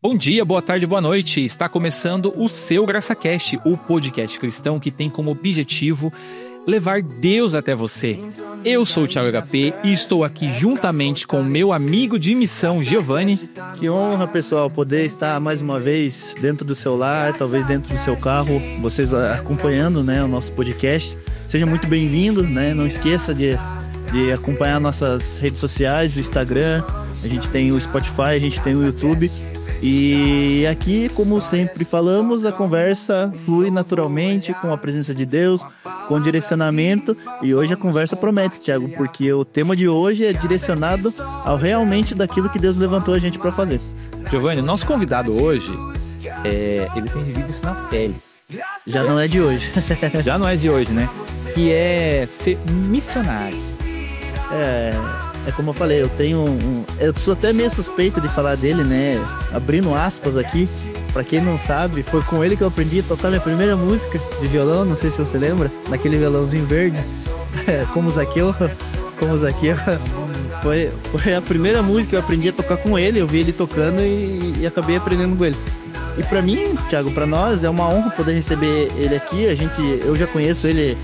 Bom dia, boa tarde, boa noite. Está começando o seu GraçaCast, o podcast cristão que tem como objetivo levar Deus até você. Eu sou o Thiago HP e estou aqui juntamente com meu amigo de missão, Giovanni. Que honra, pessoal, poder estar mais uma vez dentro do seu lar, talvez dentro do seu carro, vocês acompanhando, né, o nosso podcast. Seja muito bem-vindo, né? Não esqueça de acompanhar nossas redes sociais, o Instagram, a gente tem o Spotify, a gente tem o YouTube. E aqui, como sempre falamos, a conversa flui naturalmente com a presença de Deus, com direcionamento. E hoje a conversa promete, Thiago, porque o tema de hoje é direcionado ao realmente daquilo que Deus levantou a gente para fazer. Giovanni, nosso convidado hoje, ele tem vivido isso na pele. Já não é de hoje. Já não é de hoje, né? Que é ser missionário. É como eu falei, eu sou até meio suspeito de falar dele, né? Abrindo aspas aqui, pra quem não sabe, foi com ele que eu aprendi a tocar minha primeira música de violão, não sei se você lembra, naquele violãozinho verde, como Zaqueu. Foi a primeira música que eu aprendi a tocar com ele, eu vi ele tocando e acabei aprendendo com ele. E pra mim, Thiago, pra nós é uma honra poder receber ele aqui. Eu já conheço ele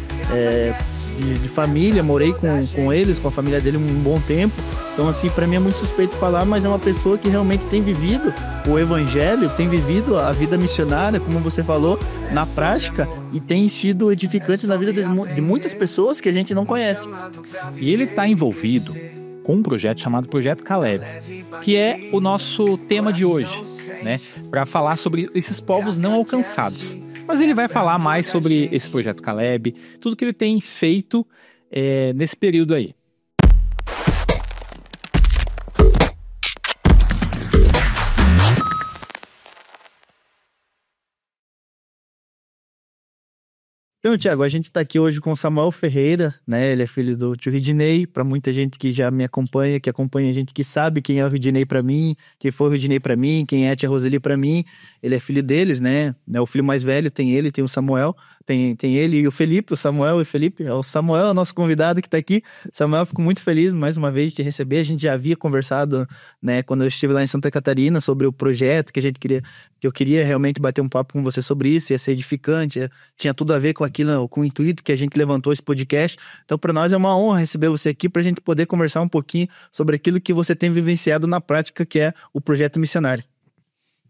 de família, morei com eles, com a família dele um bom tempo. Então, assim, pra mim é muito suspeito falar, mas é uma pessoa que realmente tem vivido o evangelho, tem vivido a vida missionária, como você falou, na prática, e tem sido edificante na vida de muitas pessoas que a gente não conhece. E ele está envolvido com um projeto chamado Projeto Caleb, que é o nosso tema de hoje, né? Para falar sobre esses povos não alcançados. Mas ele vai falar mais sobre esse Projeto Caleb, tudo que ele tem feito nesse período aí. Então, Thiago, a gente está aqui hoje com o Samuel Ferreira, né? Ele é filho do tio Ridinei. Para muita gente que já me acompanha, que acompanha a gente que sabe quem é o Ridinei para mim, quem foi o Ridinei para mim, quem é a tia Roseli para mim. Ele é filho deles, né? É o filho mais velho, tem ele, tem o Samuel, tem ele e o Felipe, o Samuel e o Felipe. O Samuel é o nosso convidado que está aqui. Samuel, fico muito feliz mais uma vez de te receber. A gente já havia conversado, né, quando eu estive lá em Santa Catarina sobre o projeto que eu queria realmente bater um papo com você sobre isso, ia ser edificante, tinha tudo a ver com aquilo, com o intuito que a gente levantou esse podcast. Então, para nós é uma honra receber você aqui para a gente poder conversar um pouquinho sobre aquilo que você tem vivenciado na prática, que é o projeto missionário.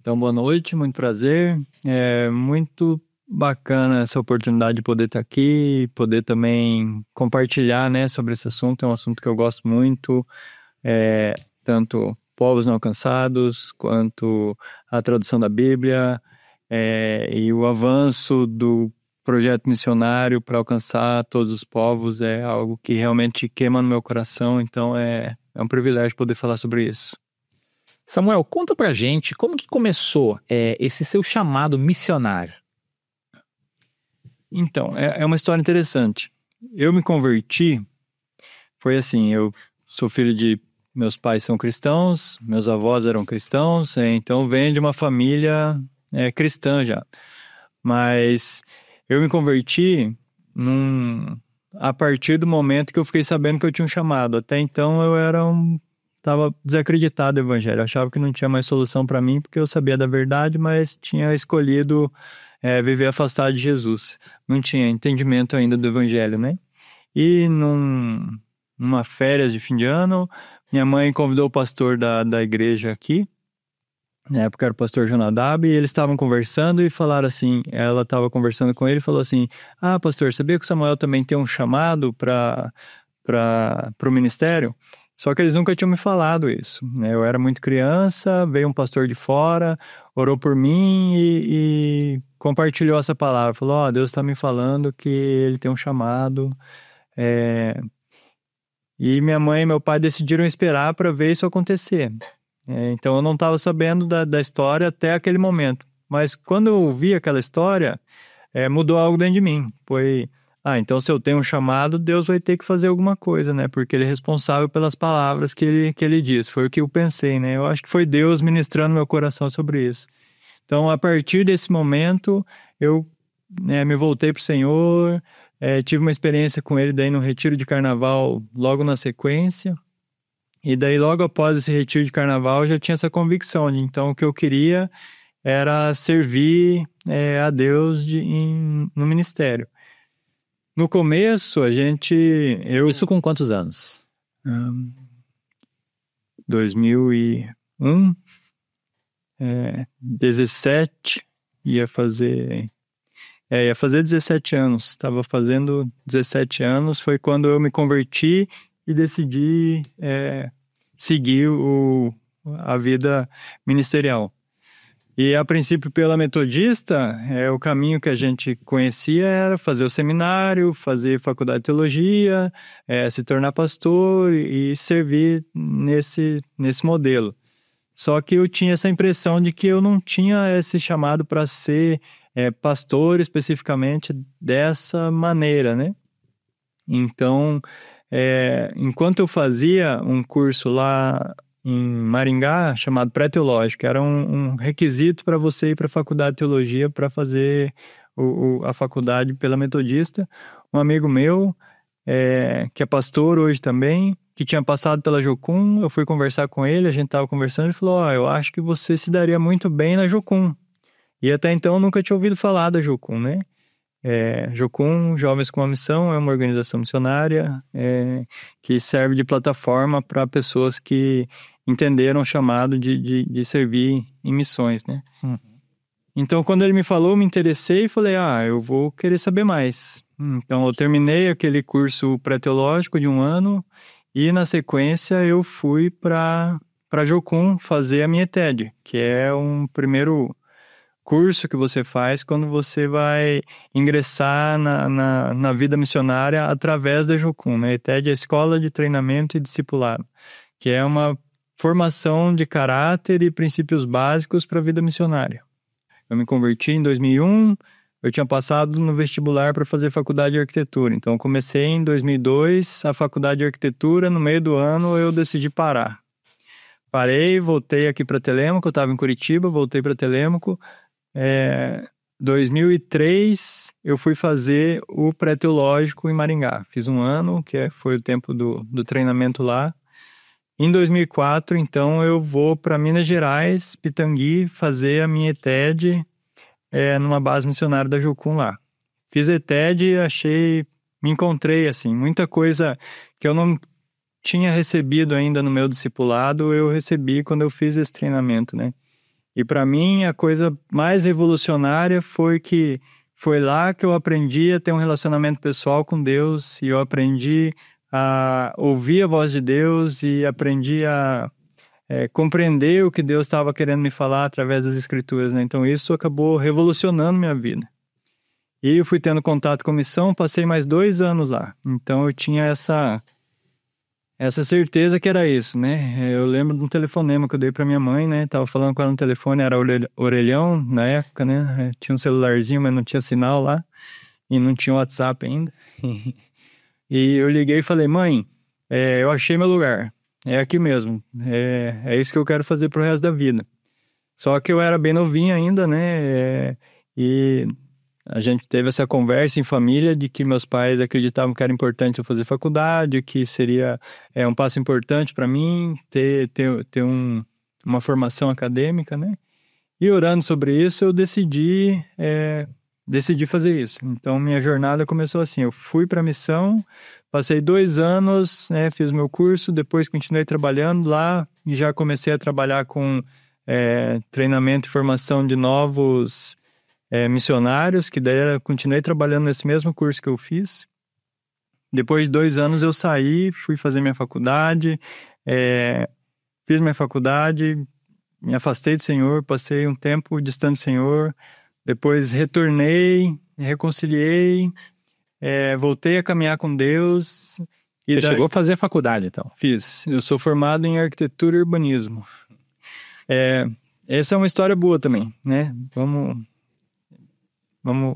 Então, boa noite, muito prazer. É muito bacana essa oportunidade de poder estar aqui, poder também compartilhar, né, sobre esse assunto. É um assunto que eu gosto muito, tanto povos não alcançados, quanto a tradução da Bíblia, e o avanço do projeto missionário para alcançar todos os povos é algo que realmente queima no meu coração. Então é um privilégio poder falar sobre isso. Samuel, conta pra gente como que começou esse seu chamado missionário. Então, é uma história interessante. Eu me converti, foi assim, eu sou filho de... Meus pais são cristãos, meus avós eram cristãos, então venho de uma família cristã já. Mas eu me converti a partir do momento que eu fiquei sabendo que eu tinha um chamado. Até então eu estava desacreditado do evangelho. Eu achava que não tinha mais solução para mim, porque eu sabia da verdade, mas tinha escolhido viver afastado de Jesus. Não tinha entendimento ainda do evangelho, né? E numa férias de fim de ano, minha mãe convidou o pastor da igreja aqui, na época era o pastor Jonadab, e eles estavam conversando e falaram assim, ela estava conversando com ele e falou assim, pastor, sabia que o Samuel também tem um chamado para o ministério? Só que eles nunca tinham me falado isso, né? Eu era muito criança, veio um pastor de fora, orou por mim e compartilhou essa palavra, falou, Deus está me falando que ele tem um chamado, E minha mãe e meu pai decidiram esperar para ver isso acontecer. Então eu não estava sabendo da história até aquele momento. Mas quando eu ouvi aquela história, mudou algo dentro de mim. Foi, então se eu tenho um chamado, Deus vai ter que fazer alguma coisa, né? Porque Ele é responsável pelas palavras que ele diz. Foi o que eu pensei, né? Eu acho que foi Deus ministrando meu coração sobre isso. Então, a partir desse momento, eu me voltei para o Senhor. Tive uma experiência com ele daí no retiro de carnaval logo na sequência E daí, logo após esse retiro de carnaval, eu já tinha essa convicção. Então, o que eu queria era servir a Deus no ministério. No começo, Isso com quantos anos? 2001, 17, ia fazer 17 anos. Estava fazendo 17 anos, foi quando eu me converti e decidi seguir a vida ministerial. E, a princípio, pela Metodista, o caminho que a gente conhecia era fazer o seminário, fazer faculdade de teologia, se tornar pastor e servir nesse modelo. Só que eu tinha essa impressão de que eu não tinha esse chamado para ser pastor especificamente dessa maneira, né? Então, enquanto eu fazia um curso lá em Maringá, chamado pré-teológico, era um requisito para você ir para a faculdade de teologia para fazer a faculdade pela Metodista. Um amigo meu, que é pastor hoje também, que tinha passado pela Jocum, eu fui conversar com ele, a gente estava conversando, ele falou, eu acho que você se daria muito bem na Jocum. E até então eu nunca tinha ouvido falar da Jocum, né? Jocum, Jovens com uma Missão, é uma organização missionária que serve de plataforma para pessoas que entenderam o chamado de servir em missões, né? Então, quando ele me falou, eu me interessei e falei, eu vou querer saber mais. Então, eu terminei aquele curso pré-teológico de 1 ano e, na sequência, eu fui para Jocum fazer a minha ETED, que é um primeiro curso que você faz quando você vai ingressar na vida missionária através da Jocum, né? ETED é a Escola de Treinamento e Discipulado, que é uma formação de caráter e princípios básicos para a vida missionária. Eu me converti em 2001, eu tinha passado no vestibular para fazer faculdade de arquitetura. Então, eu comecei em 2002 a faculdade de arquitetura. No meio do ano, eu decidi parar. Parei, voltei aqui para Telêmaco, eu estava em Curitiba, voltei para Telêmaco. 2003, eu fui fazer o pré-teológico em Maringá. Fiz 1 ano, foi o tempo do treinamento lá. Em 2004, então, eu vou para Minas Gerais, Pitangui, fazer a minha ETED numa base missionária da Jocum lá. Fiz ETED e me encontrei, assim, muita coisa que eu não tinha recebido ainda no meu discipulado, eu recebi quando eu fiz esse treinamento, né? E para mim, a coisa mais revolucionária foi lá que eu aprendi a ter um relacionamento pessoal com Deus, e eu aprendi a ouvir a voz de Deus e aprendi a compreender o que Deus estava querendo me falar através das Escrituras, né? Então isso acabou revolucionando minha vida. E eu fui tendo contato com a missão, passei mais 2 anos lá. Então eu tinha essa certeza que era isso, né? Eu lembro de um telefonema que eu dei para minha mãe, né? Tava falando com ela no telefone, era orelhão na época, né? Tinha um celularzinho, mas não tinha sinal lá. E não tinha WhatsApp ainda. E eu liguei e falei, mãe, eu achei meu lugar. É aqui mesmo. É isso que eu quero fazer pro resto da vida. Só que eu era bem novinho ainda, né? E a gente teve essa conversa em família de que meus pais acreditavam que era importante eu fazer faculdade, que seria um passo importante para mim ter uma formação acadêmica, né? E orando sobre isso, eu decidi fazer isso. Então, minha jornada começou assim. Eu fui para a missão, passei 2 anos, né, fiz meu curso, depois continuei trabalhando lá e já comecei a trabalhar com treinamento e formação de novos missionários, que daí continuei trabalhando nesse mesmo curso que eu fiz. Depois de 2 anos eu saí, fui fazer minha faculdade, fiz minha faculdade, me afastei do Senhor, passei um tempo distante do Senhor. Depois retornei, reconciliei, voltei a caminhar com Deus. Você chegou a fazer a faculdade, então? Fiz. Eu sou formado em arquitetura e urbanismo. Essa é uma história boa também, né?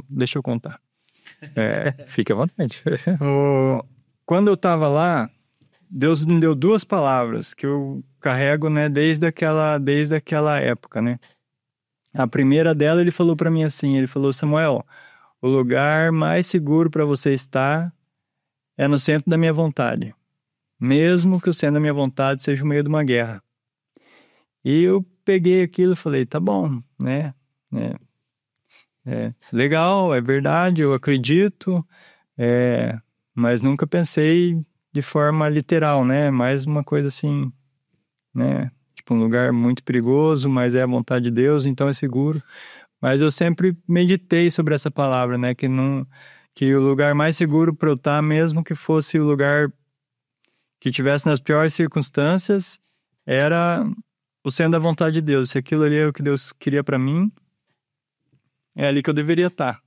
Deixa eu contar. Fique à vontade. Quando eu estava lá, Deus me deu 2 palavras que eu carrego, né, desde aquela época, né? A primeira dela, ele falou para mim assim, ele falou, Samuel, o lugar mais seguro para você estar é no centro da minha vontade. mesmo que o centro da minha vontade seja o meio de uma guerra. E eu peguei aquilo e falei, tá bom, né? Legal, é verdade, eu acredito, mas nunca pensei de forma literal, né? Mais uma coisa assim, né? Tipo, um lugar muito perigoso, mas é a vontade de Deus, então é seguro. Mas eu sempre meditei sobre essa palavra, né? Que o lugar mais seguro para eu estar, mesmo que fosse o lugar que tivesse nas piores circunstâncias, era o centro da vontade de Deus. Se aquilo ali é o que Deus queria para mim, é ali que eu deveria estar.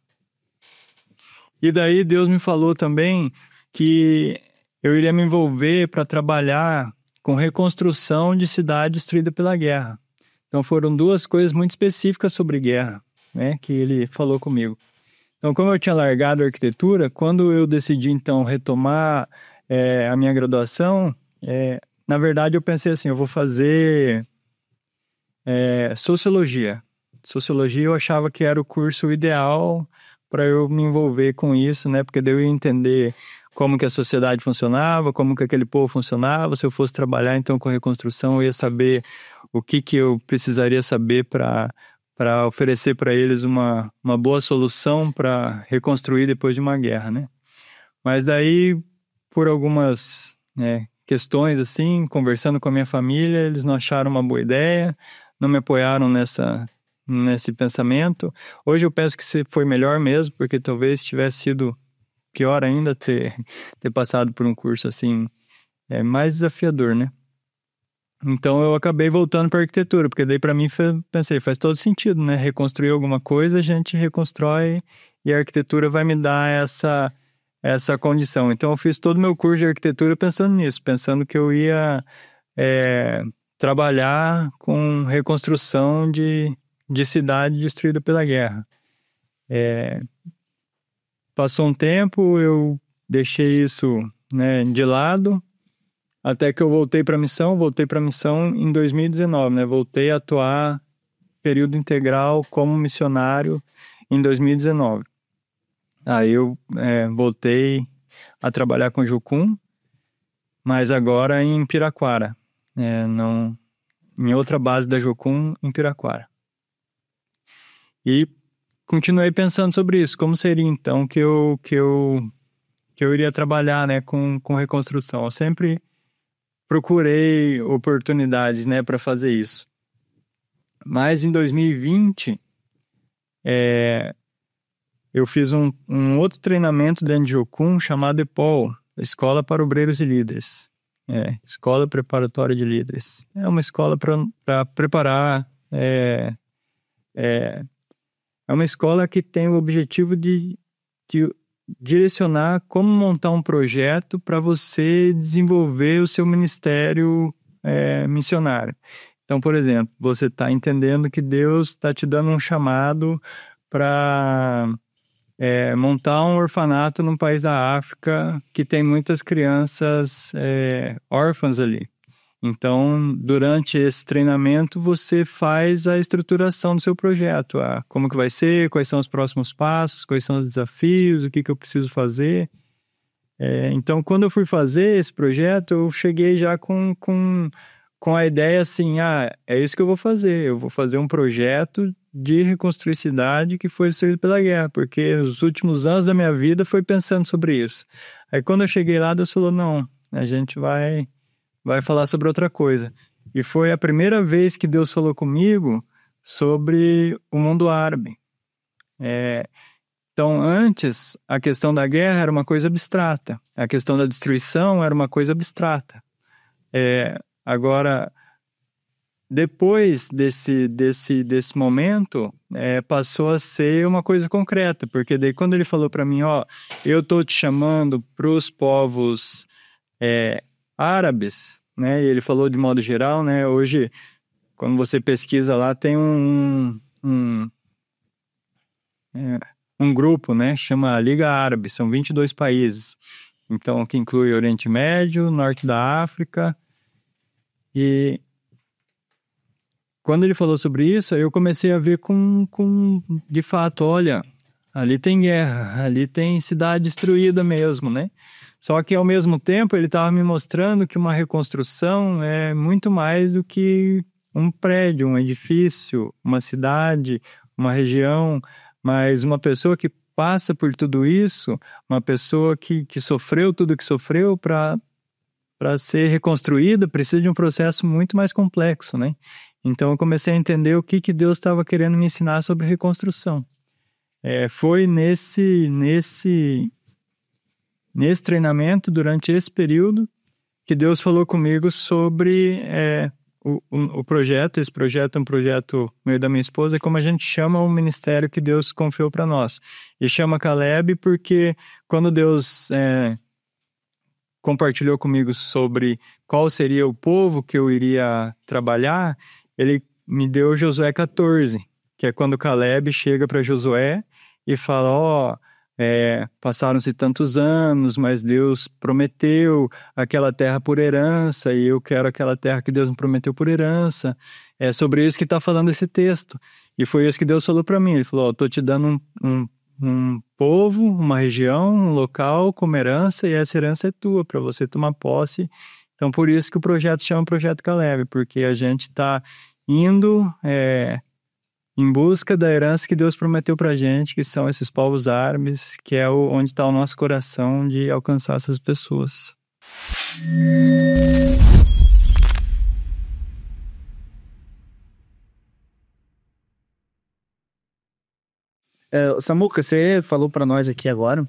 E daí Deus me falou também que eu iria me envolver para trabalhar com reconstrução de cidade destruída pela guerra. Então foram duas coisas muito específicas sobre guerra, né, que ele falou comigo. Então, como eu tinha largado a arquitetura, quando eu decidi então retomar a minha graduação, na verdade eu pensei assim, eu vou fazer sociologia. Sociologia eu achava que era o curso ideal para eu me envolver com isso, né, porque daí eu ia entender como que a sociedade funcionava, como que aquele povo funcionava. Se eu fosse trabalhar então com reconstrução, eu ia saber o que eu precisaria saber para oferecer para eles uma boa solução para reconstruir depois de uma guerra, né? Mas daí, por algumas questões assim, conversando com a minha família, eles não acharam uma boa ideia, não me apoiaram nesse pensamento. Hoje eu penso que foi melhor mesmo, porque talvez tivesse sido pior ainda ter passado por um curso assim, mais desafiador, né? Então eu acabei voltando para a arquitetura, porque daí para mim pensei, faz todo sentido, né? Reconstruir alguma coisa, a gente reconstrói e a arquitetura vai me dar essa condição. Então eu fiz todo o meu curso de arquitetura pensando nisso, pensando que eu ia trabalhar com reconstrução de cidade destruída pela guerra. Passou um tempo, eu deixei isso, né, de lado, até que eu voltei para a missão em 2019, né? Voltei a atuar período integral como missionário em 2019. Aí eu voltei a trabalhar com Jucum, mas agora em Piraquara, em outra base da Jucum, em Piraquara. E continuei pensando sobre isso, como seria então que eu iria trabalhar, né, com reconstrução. Eu sempre procurei oportunidades, né, para fazer isso. Mas em 2020, eu fiz um outro treinamento dentro de Jucum chamado EPOL, Escola para Obreiros e Líderes. Escola Preparatória de Líderes. É uma escola para preparar... É uma escola que tem o objetivo de direcionar como montar um projeto para você desenvolver o seu ministério missionário. Então, por exemplo, você está entendendo que Deus está te dando um chamado para montar um orfanato num país da África que tem muitas crianças órfãs ali. Então, durante esse treinamento, você faz a estruturação do seu projeto. Como que vai ser, quais são os próximos passos, quais são os desafios, o que eu preciso fazer. Então, quando eu fui fazer esse projeto, eu cheguei já com a ideia assim, é isso que eu vou fazer. Eu vou fazer um projeto de reconstruir cidade que foi destruída pela guerra, porque os últimos anos da minha vida foi pensando sobre isso. Aí, quando eu cheguei lá, Deus falou, não, a gente vai falar sobre outra coisa. E foi a primeira vez que Deus falou comigo sobre o mundo árabe. Então, antes, a questão da guerra era uma coisa abstrata. A questão da destruição era uma coisa abstrata. Agora, depois desse momento, passou a ser uma coisa concreta. Porque daí, quando ele falou para mim, eu estou te chamando para os povos... árabes, né? E ele falou de modo geral, né? Hoje, quando você pesquisa lá, tem um grupo, né? Chama Liga Árabe, são 22 países. Então, que inclui Oriente Médio, Norte da África. E quando ele falou sobre isso, eu comecei a ver de fato, olha, ali tem guerra, ali tem cidade destruída mesmo, né? Só que, ao mesmo tempo, ele estava me mostrando que uma reconstrução é muito mais do que um prédio, um edifício, uma cidade, uma região, mas uma pessoa que passa por tudo isso, uma pessoa que sofreu tudo que sofreu para ser reconstruída, precisa de um processo muito mais complexo, né? Então, eu comecei a entender o que Deus estava querendo me ensinar sobre reconstrução. Foi nesse treinamento, durante esse período, que Deus falou comigo sobre o projeto. Esse projeto é um projeto meu e da minha esposa, como a gente chama o ministério que Deus confiou para nós. E chama Caleb porque quando Deus compartilhou comigo sobre qual seria o povo que eu iria trabalhar, ele me deu Josué 14, que é quando Caleb chega para Josué e fala, passaram-se tantos anos, mas Deus prometeu aquela terra por herança e eu quero aquela terra que Deus me prometeu por herança. É sobre isso que está falando esse texto. E foi isso que Deus falou para mim. Ele falou, estou te dando um povo, uma região, um local como herança e essa herança é tua, para você tomar posse. Então, por isso que o projeto chama Projeto Caleb, porque a gente está indo em busca da herança que Deus prometeu pra gente, que são esses povos árabes, que é onde está o nosso coração de alcançar essas pessoas. Samuca, você falou para nós aqui agora,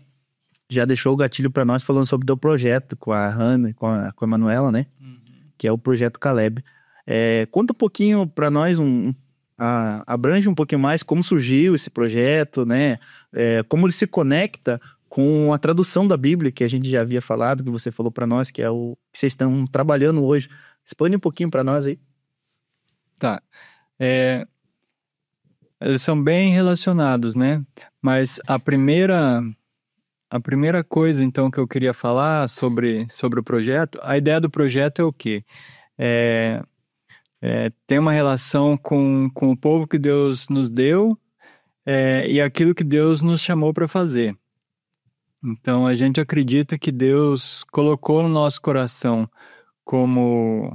já deixou o gatilho para nós falando sobre o teu projeto com a Hannah, com a Manuela, né? Uhum. Que é o Projeto Caleb. Conta um pouquinho para nós, abrange um pouquinho mais como surgiu esse projeto, né? Como ele se conecta com a tradução da Bíblia, que a gente já havia falado, que você falou para nós, que é o que vocês estão trabalhando hoje. Expande um pouquinho para nós aí. Tá. Eles são bem relacionados, né? Mas a primeira coisa, então, que eu queria falar sobre o projeto, a ideia do projeto é o quê? Tem uma relação com o povo que Deus nos deu e aquilo que Deus nos chamou para fazer. Então, a gente acredita que Deus colocou no nosso coração como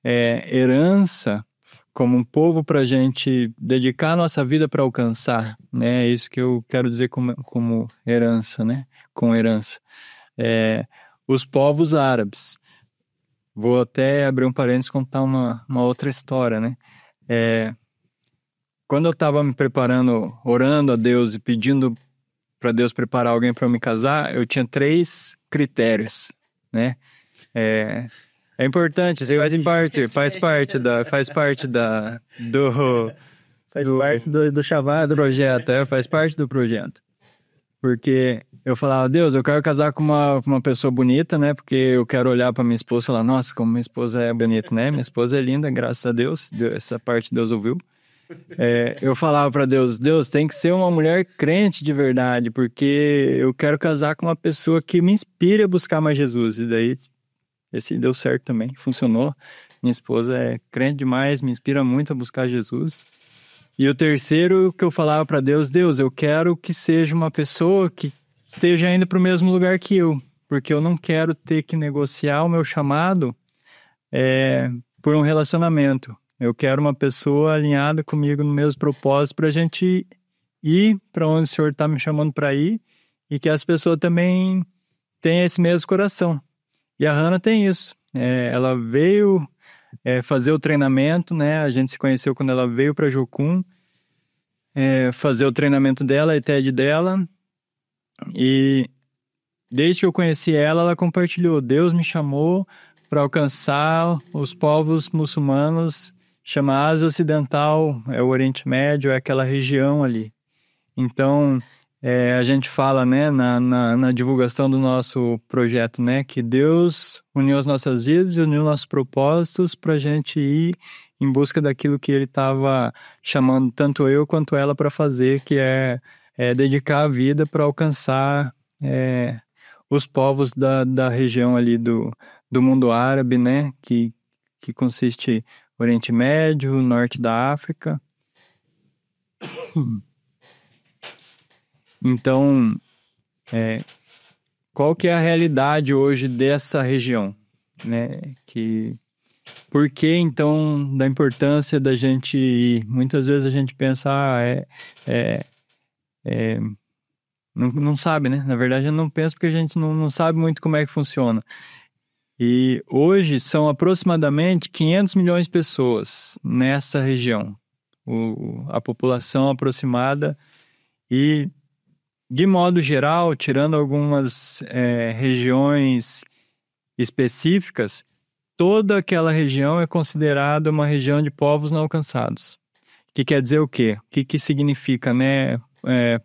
herança, como um povo para a gente dedicar a nossa vida para alcançar, né? É isso que eu quero dizer como herança, né? Com herança. Os povos árabes. Vou até abrir um parênteses e contar uma outra história, né? Quando eu estava me preparando, orando a Deus e pedindo para Deus preparar alguém para me casar, eu tinha 3 critérios, né? É importante, você faz parte do chamado projeto, faz parte do projeto. Porque eu falava, Deus, eu quero casar com uma pessoa bonita, né? Porque eu quero olhar para minha esposa e falar, nossa, como minha esposa é bonita, né? Minha esposa é linda, graças a Deus, essa parte Deus ouviu. Eu falava para Deus, tem que ser uma mulher crente de verdade, porque eu quero casar com uma pessoa que me inspire a buscar mais Jesus. E daí, esse deu certo também, funcionou. Minha esposa é crente demais, me inspira muito a buscar Jesus. E o terceiro que eu falava para Deus, eu quero que seja uma pessoa que esteja indo para o mesmo lugar que eu, porque eu não quero ter que negociar o meu chamado por um relacionamento. Eu quero uma pessoa alinhada comigo no mesmo propósito para a gente ir para onde o Senhor está me chamando para ir e que as pessoas também tenham esse mesmo coração. E a Hannah tem isso. Ela veio fazer o treinamento, né? A gente se conheceu quando ela veio para Jocum, fazer o treinamento dela, a TED dela. E desde que eu conheci ela, ela compartilhou. Deus me chamou para alcançar os povos muçulmanos, chama Ásia Ocidental, o Oriente Médio, é aquela região ali. Então, a gente fala, né, na divulgação do nosso projeto, né, que Deus uniu as nossas vidas e uniu nossos propósitos para a gente ir em busca daquilo que Ele estava chamando tanto eu quanto ela para fazer, que é dedicar a vida para alcançar os povos da região ali do mundo árabe, né, que consiste Oriente Médio, Norte da África. Então, qual que é a realidade hoje dessa região, né? Por que, então, da importância da gente ir? Muitas vezes a gente pensa, não sabe, né? Na verdade, eu não penso porque a gente não sabe muito como é que funciona. E hoje são aproximadamente 500 milhões de pessoas nessa região. A população aproximada e, de modo geral, tirando algumas regiões específicas, toda aquela região é considerada uma região de povos não alcançados. Que quer dizer o quê? O que significa, né,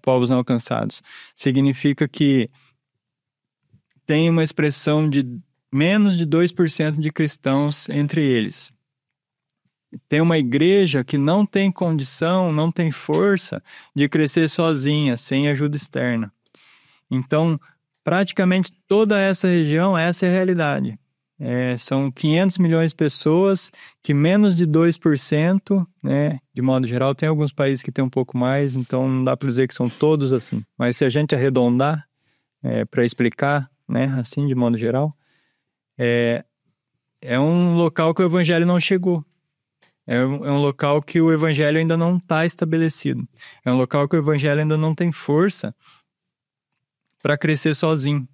povos não alcançados? Significa que tem uma expressão de menos de 2% de cristãos entre eles. Tem uma igreja que não tem condição, não tem força de crescer sozinha, sem ajuda externa. Então, praticamente toda essa região, essa é a realidade. São 500 milhões de pessoas que menos de 2%, né, de modo geral, tem alguns países que tem um pouco mais, então não dá para dizer que são todos assim. Mas se a gente arredondar para explicar, né, assim, de modo geral, é um local que o evangelho não chegou. É um local que o evangelho ainda não está estabelecido. É um local que o evangelho ainda não tem força para crescer sozinho.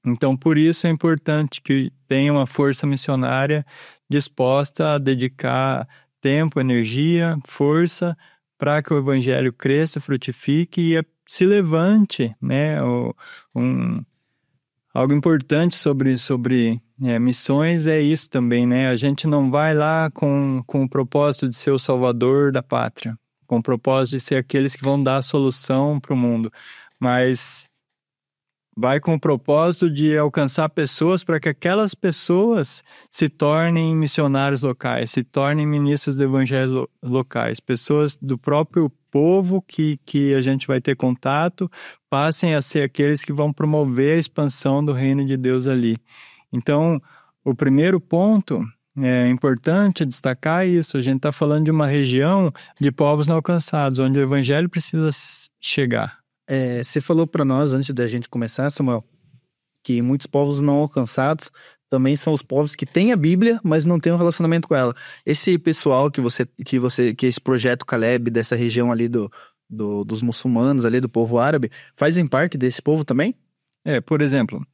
Então, por isso é importante que tenha uma força missionária disposta a dedicar tempo, energia, força para que o evangelho cresça, frutifique e se levante, né? Algo importante sobre missões é isso também, né? A gente não vai lá com o propósito de ser o salvador da pátria, com o propósito de ser aqueles que vão dar a solução para o mundo, mas vai com o propósito de alcançar pessoas para que aquelas pessoas se tornem missionários locais, se tornem ministros do evangelho locais, pessoas do próprio povo que a gente vai ter contato, passem a ser aqueles que vão promover a expansão do reino de Deus ali. Então, o primeiro ponto é importante destacar isso. A gente está falando de uma região de povos não alcançados, onde o evangelho precisa chegar. Você falou para nós, antes da gente começar, Samuel, que muitos povos não alcançados também são os povos que têm a Bíblia, mas não têm um relacionamento com ela. Esse pessoal que esse projeto Caleb, dessa região ali dos muçulmanos, ali do povo árabe, fazem parte desse povo também? Por exemplo,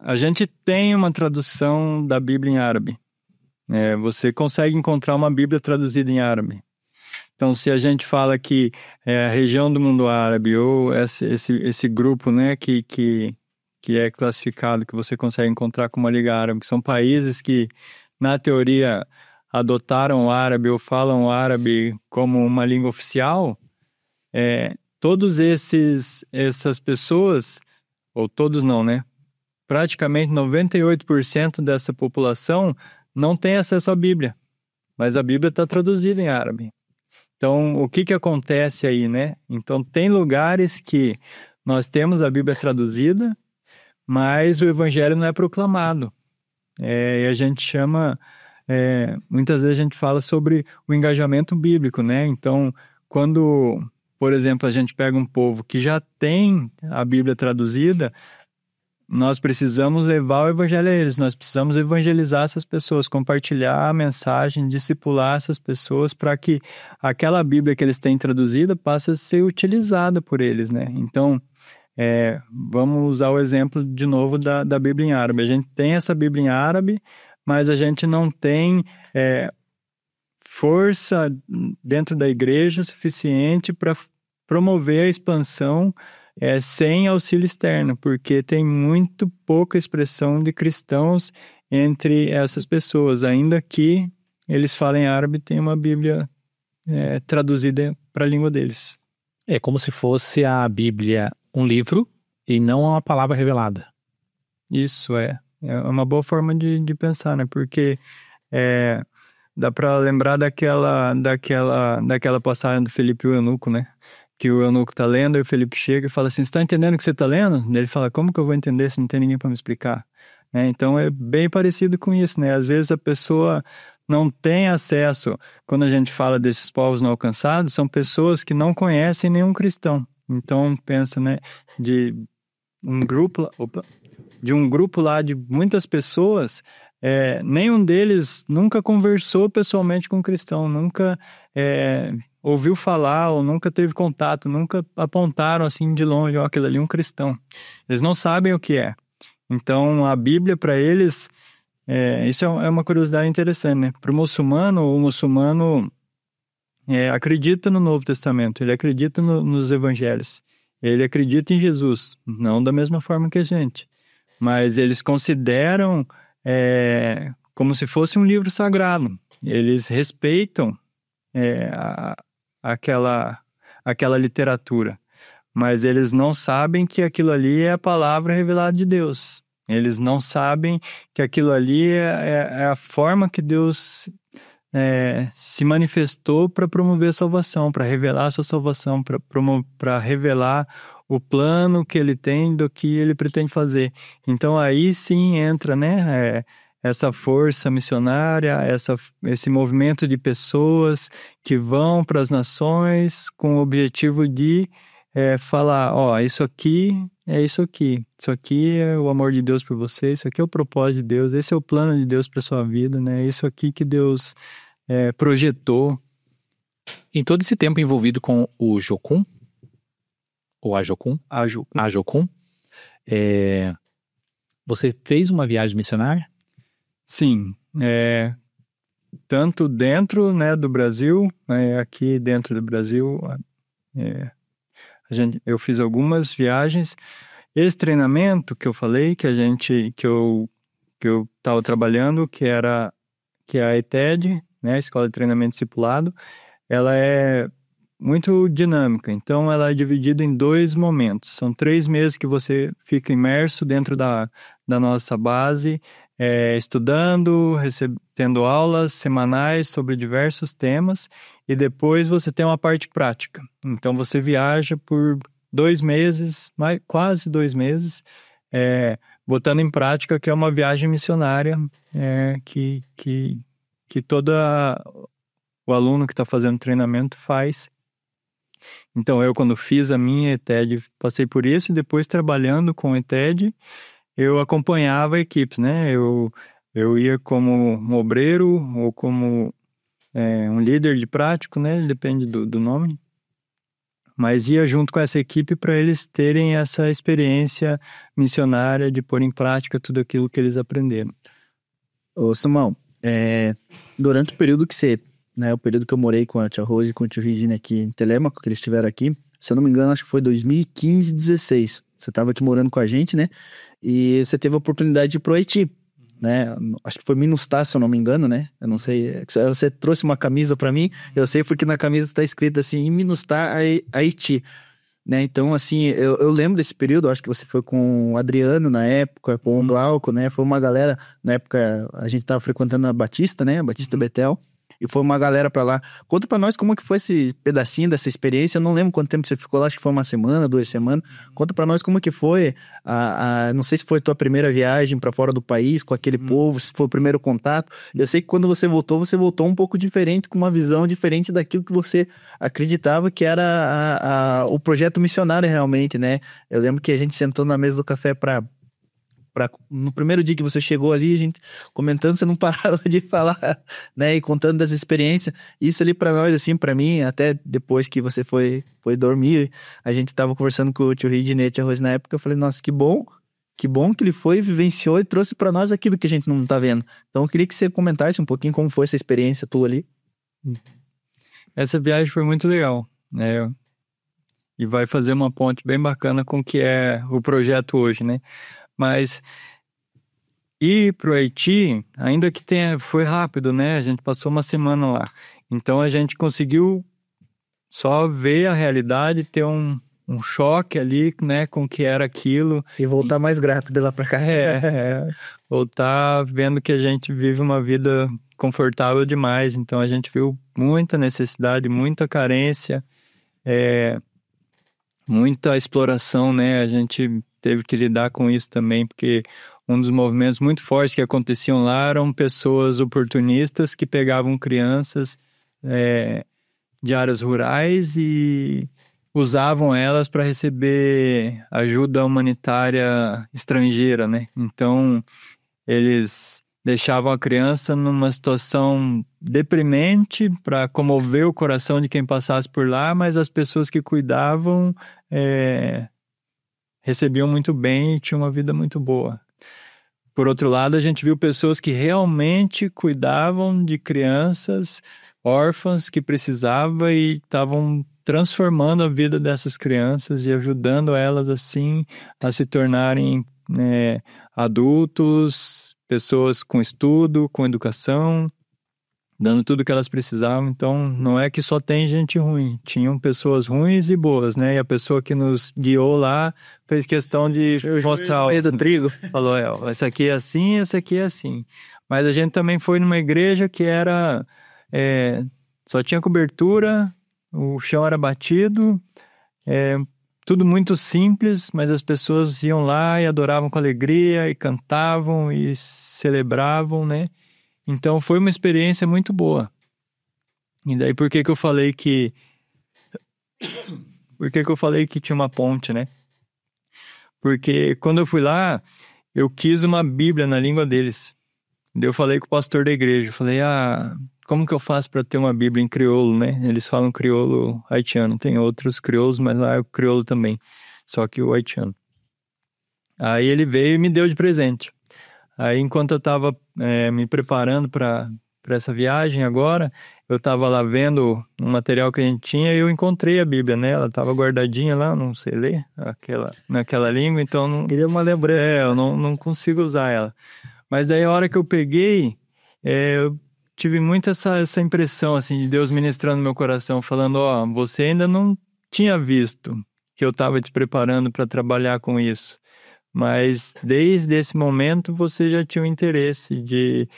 a gente tem uma tradução da Bíblia em árabe. Você consegue encontrar uma Bíblia traduzida em árabe. Então, se a gente fala que a região do mundo árabe ou esse grupo, né, que é classificado, que você consegue encontrar como uma Liga Árabe, que são países que, na teoria, adotaram o árabe ou falam o árabe como uma língua oficial, todos essas pessoas, ou todos não, né? Praticamente 98% dessa população não tem acesso à Bíblia, mas a Bíblia está traduzida em árabe. Então, o que acontece aí, né? Então, tem lugares que nós temos a Bíblia traduzida, mas o Evangelho não é proclamado. E a gente chama... muitas vezes a gente fala sobre o engajamento bíblico, né? Então, quando, por exemplo, a gente pega um povo que já tem a Bíblia traduzida, nós precisamos levar o evangelho a eles, nós precisamos evangelizar essas pessoas, compartilhar a mensagem, discipular essas pessoas para que aquela Bíblia que eles têm traduzida passe a ser utilizada por eles, né? Então, vamos usar o exemplo de novo da Bíblia em árabe. A gente tem essa Bíblia em árabe, mas a gente não tem força dentro da igreja suficiente para promover a expansão sem auxílio externo, porque tem muito pouca expressão de cristãos entre essas pessoas, ainda que eles falem árabe, tem uma Bíblia traduzida para a língua deles. É como se fosse a Bíblia um livro e não uma palavra revelada. Isso é uma boa forma de pensar, né? Porque dá para lembrar daquela passagem do Felipe e o eunuco, né? Que o eunuco está lendo, e o Felipe chega e fala assim, você está entendendo o que você está lendo? Ele fala, como que eu vou entender se não tem ninguém para me explicar? Então é bem parecido com isso, né? Às vezes a pessoa não tem acesso, quando a gente fala desses povos não alcançados, são pessoas que não conhecem nenhum cristão. Então pensa, né, de um grupo lá de muitas pessoas, nenhum deles nunca conversou pessoalmente com um cristão, nunca ouviu falar ou nunca teve contato, nunca apontaram assim de longe, aquele ali é um cristão. Eles não sabem o que é. Então, a Bíblia para eles, isso é uma curiosidade interessante, né? Para o muçulmano acredita no Novo Testamento, ele acredita nos Evangelhos, ele acredita em Jesus, não da mesma forma que a gente, mas eles consideram como se fosse um livro sagrado. Eles respeitam aquela literatura, mas eles não sabem que aquilo ali é a palavra revelada de Deus. Eles não sabem que aquilo ali é a forma que Deus se manifestou para promover a salvação, para revelar a sua salvação, para revelar o plano que ele tem do que ele pretende fazer. Então aí sim entra, né, essa força missionária, esse movimento de pessoas que vão para as nações com o objetivo de falar, isso aqui é isso aqui é o amor de Deus por você, isso aqui é o propósito de Deus, esse é o plano de Deus para sua vida, né? Isso aqui que Deus projetou. Em todo esse tempo envolvido com o Jocum, ou a Jocum, você fez uma viagem missionária? Sim, tanto dentro, né, do Brasil, aqui dentro do Brasil, eu fiz algumas viagens. Esse treinamento que eu falei, que eu estava trabalhando, que é a ETED, né, Escola de Treinamento Discipulado, ela é muito dinâmica. Então, ela é dividida em 2 momentos. São 3 meses que você fica imerso dentro da nossa base, estudando, tendo aulas semanais sobre diversos temas, e depois você tem uma parte prática. Então, você viaja por 2 meses, quase 2 meses, botando em prática, que é uma viagem missionária que todo o aluno que está fazendo treinamento faz. Então, eu, quando fiz a minha ETED, passei por isso, e depois, trabalhando com a ETED, eu acompanhava equipes, né? Eu ia como um obreiro ou como um líder de prático, né? Depende do nome. Mas ia junto com essa equipe para eles terem essa experiência missionária de pôr em prática tudo aquilo que eles aprenderam. Ô, Simão, durante o período o período que eu morei com a tia Rose e com o tio Regina aqui em Telêmaco, que eles estiveram aqui, se eu não me engano, acho que foi 2015, 2016. Você estava aqui morando com a gente, né? E você teve a oportunidade de ir pro Haiti, né? Acho que foi Minustah, se eu não me engano, né? Eu não sei. Você trouxe uma camisa para mim, eu sei porque na camisa está escrito assim, em Minustah, Haiti. Né? Então, assim, eu lembro desse período, acho que você foi com o Adriano na época, com o Glauco, né? Foi uma galera, na época a gente tava frequentando a Batista, né? A Batista Betel. E foi uma galera pra lá. Conta pra nós como que foi esse pedacinho dessa experiência. Eu não lembro quanto tempo você ficou lá, acho que foi 1 semana, 2 semanas. Conta pra nós como que foi. Não sei se foi a tua primeira viagem pra fora do país, com aquele povo, se foi o primeiro contato. Eu sei que quando você voltou um pouco diferente, com uma visão diferente daquilo que você acreditava que era o projeto missionário realmente, né? Eu lembro que a gente sentou na mesa do café no primeiro dia que você chegou ali, a gente comentando, você não parava de falar, né, e contando das experiências. Isso ali pra nós, assim, pra mim, até depois que você foi dormir, a gente tava conversando com o tio Ridney e a tia Rose na época, eu falei, nossa, que bom que ele foi, vivenciou e trouxe pra nós aquilo que a gente não tá vendo. Então eu queria que você comentasse um pouquinho como foi essa experiência tua ali. Essa viagem foi muito legal, né, e vai fazer uma ponte bem bacana com o que é o projeto hoje, né. Mas ir pro Haiti, ainda que foi rápido, né? A gente passou 1 semana lá. Então a gente conseguiu só ver a realidade, ter um choque ali, né? Com o que era aquilo. E voltar mais grato de lá pra cá. Voltar vendo que a gente vive uma vida confortável demais. Então a gente viu muita necessidade, muita carência, muita exploração, né? A gente teve que lidar com isso também, porque um dos movimentos muito fortes que aconteciam lá eram pessoas oportunistas que pegavam crianças de áreas rurais e usavam elas para receber ajuda humanitária estrangeira, né? Então, eles deixavam a criança numa situação deprimente para comover o coração de quem passasse por lá, mas as pessoas que cuidavam recebiam muito bem e tinham uma vida muito boa. Por outro lado, a gente viu pessoas que realmente cuidavam de crianças órfãs que precisavam e estavam transformando a vida dessas crianças e ajudando elas assim a se tornarem adultos, pessoas com estudo, com educação, dando tudo o que elas precisavam. Então, não é que só tem gente ruim, tinham pessoas ruins e boas, né? E a pessoa que nos guiou lá fez questão de mostrar o do trigo. Falou, esse aqui é assim, esse aqui é assim. Mas a gente também foi numa igreja que era só tinha cobertura, o chão era batido, tudo muito simples, mas as pessoas iam lá e adoravam com alegria, e cantavam, e celebravam, né? Então, foi uma experiência muito boa. E daí, por que eu falei que tinha uma ponte, né? Porque quando eu fui lá, eu quis uma Bíblia na língua deles. Daí eu falei com o pastor da igreja, falei, como que eu faço para ter uma Bíblia em crioulo, né? Eles falam crioulo haitiano, tem outros crioulos, mas lá é o crioulo também, só que o haitiano. Aí ele veio e me deu de presente. Aí enquanto eu estava me preparando para essa viagem agora, eu estava lá vendo um material que a gente tinha e eu encontrei a Bíblia, né? Ela estava guardadinha lá, não sei ler naquela língua, então não... Queria uma lembrança. Eu não consigo usar ela. Mas daí a hora que eu peguei, eu tive muito essa impressão, assim, de Deus ministrando no meu coração, falando, você ainda não tinha visto que eu estava te preparando para trabalhar com isso. Mas desde esse momento você já tinha o interesse de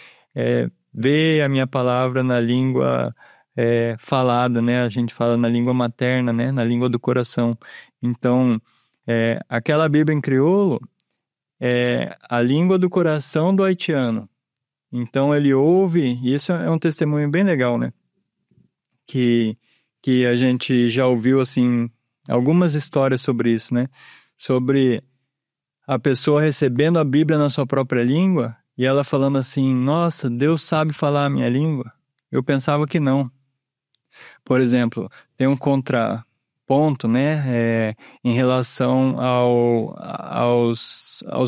ver a minha palavra na língua falada, né? A gente fala na língua materna, né? Na língua do coração. Então, aquela Bíblia em crioulo é a língua do coração do haitiano. Então ele ouve, e isso é um testemunho bem legal, né? Que a gente já ouviu, assim, algumas histórias sobre isso, né? Sobre a pessoa recebendo a Bíblia na sua própria língua e ela falando assim, nossa, Deus sabe falar a minha língua? Eu pensava que não. Por exemplo, tem um contraponto, né, em relação aos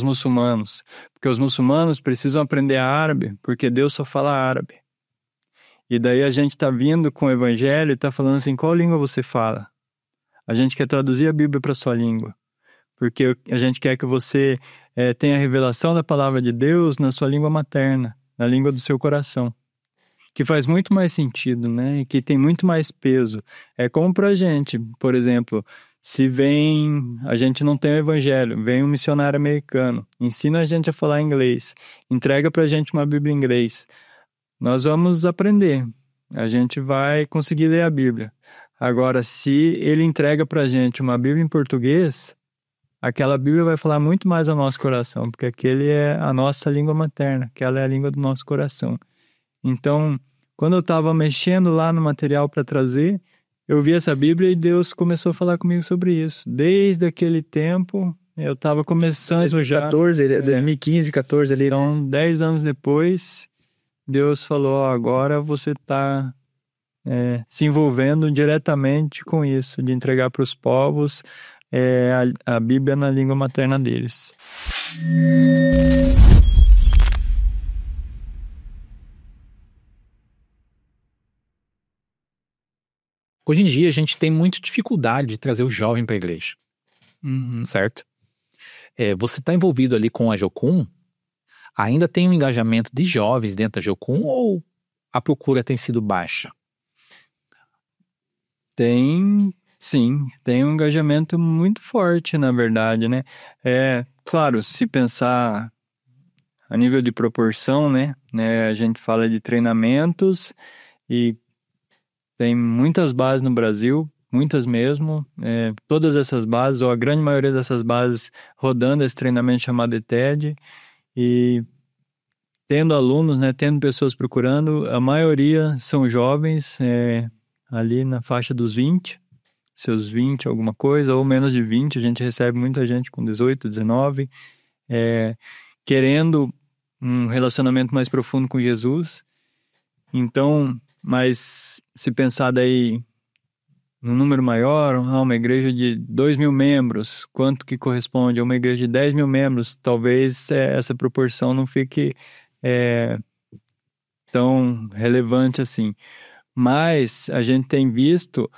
muçulmanos. Porque os muçulmanos precisam aprender árabe, porque Deus só fala árabe. E daí a gente está vindo com o evangelho e está falando assim, qual língua você fala? A gente quer traduzir a Bíblia para a sua língua. Porque a gente quer que você tenha a revelação da palavra de Deus na sua língua materna, na língua do seu coração. Que faz muito mais sentido, né? E que tem muito mais peso. É como pra gente, por exemplo, se a gente não tem o evangelho, vem um missionário americano, ensina a gente a falar inglês, entrega pra gente uma Bíblia em inglês. Nós vamos aprender, a gente vai conseguir ler a Bíblia. Agora, se ele entrega pra gente uma Bíblia em português, aquela Bíblia vai falar muito mais ao nosso coração, porque aquele é a nossa língua materna, aquela é a língua do nosso coração. Então, quando eu estava mexendo lá no material para trazer, eu vi essa Bíblia e Deus começou a falar comigo sobre isso. Desde aquele tempo, eu estava começando já... 2015, 14 ali. Então, 10 anos depois, Deus falou, agora você está se envolvendo diretamente com isso, de entregar para os povos a Bíblia na língua materna deles. Hoje em dia a gente tem muita dificuldade de trazer o jovem para a igreja, certo? Você está envolvido ali com a Jocum? Ainda tem um engajamento de jovens dentro da Jocum ou a procura tem sido baixa? Sim, tem um engajamento muito forte, na verdade, né? Claro, se pensar a nível de proporção, né? A gente fala de treinamentos e tem muitas bases no Brasil, muitas mesmo. Todas essas bases, ou a grande maioria dessas bases, rodando esse treinamento chamado ETED e tendo alunos, né? Tendo pessoas procurando. A maioria são jovens, ali na faixa dos 20, seus 20, alguma coisa, ou menos de 20, a gente recebe muita gente com 18, 19, querendo um relacionamento mais profundo com Jesus. Então, mas se pensar daí num número maior, uma igreja de 2.000 membros, quanto que corresponde a uma igreja de 10.000 membros, talvez essa proporção não fique tão relevante assim. Mas a gente tem visto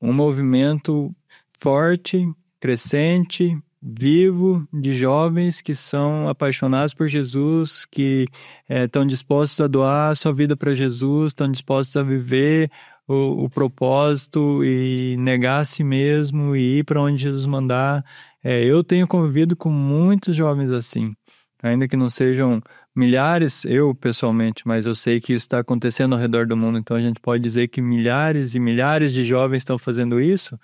um movimento forte, crescente, vivo, de jovens que são apaixonados por Jesus, que estão dispostos a doar a sua vida para Jesus, estão dispostos a viver o propósito e negar a si mesmo e ir para onde Jesus mandar. Eu tenho convivido com muitos jovens assim, ainda que não sejam milhares, eu pessoalmente, mas eu sei que isso está acontecendo ao redor do mundo, então a gente pode dizer que milhares e milhares de jovens estão fazendo isso.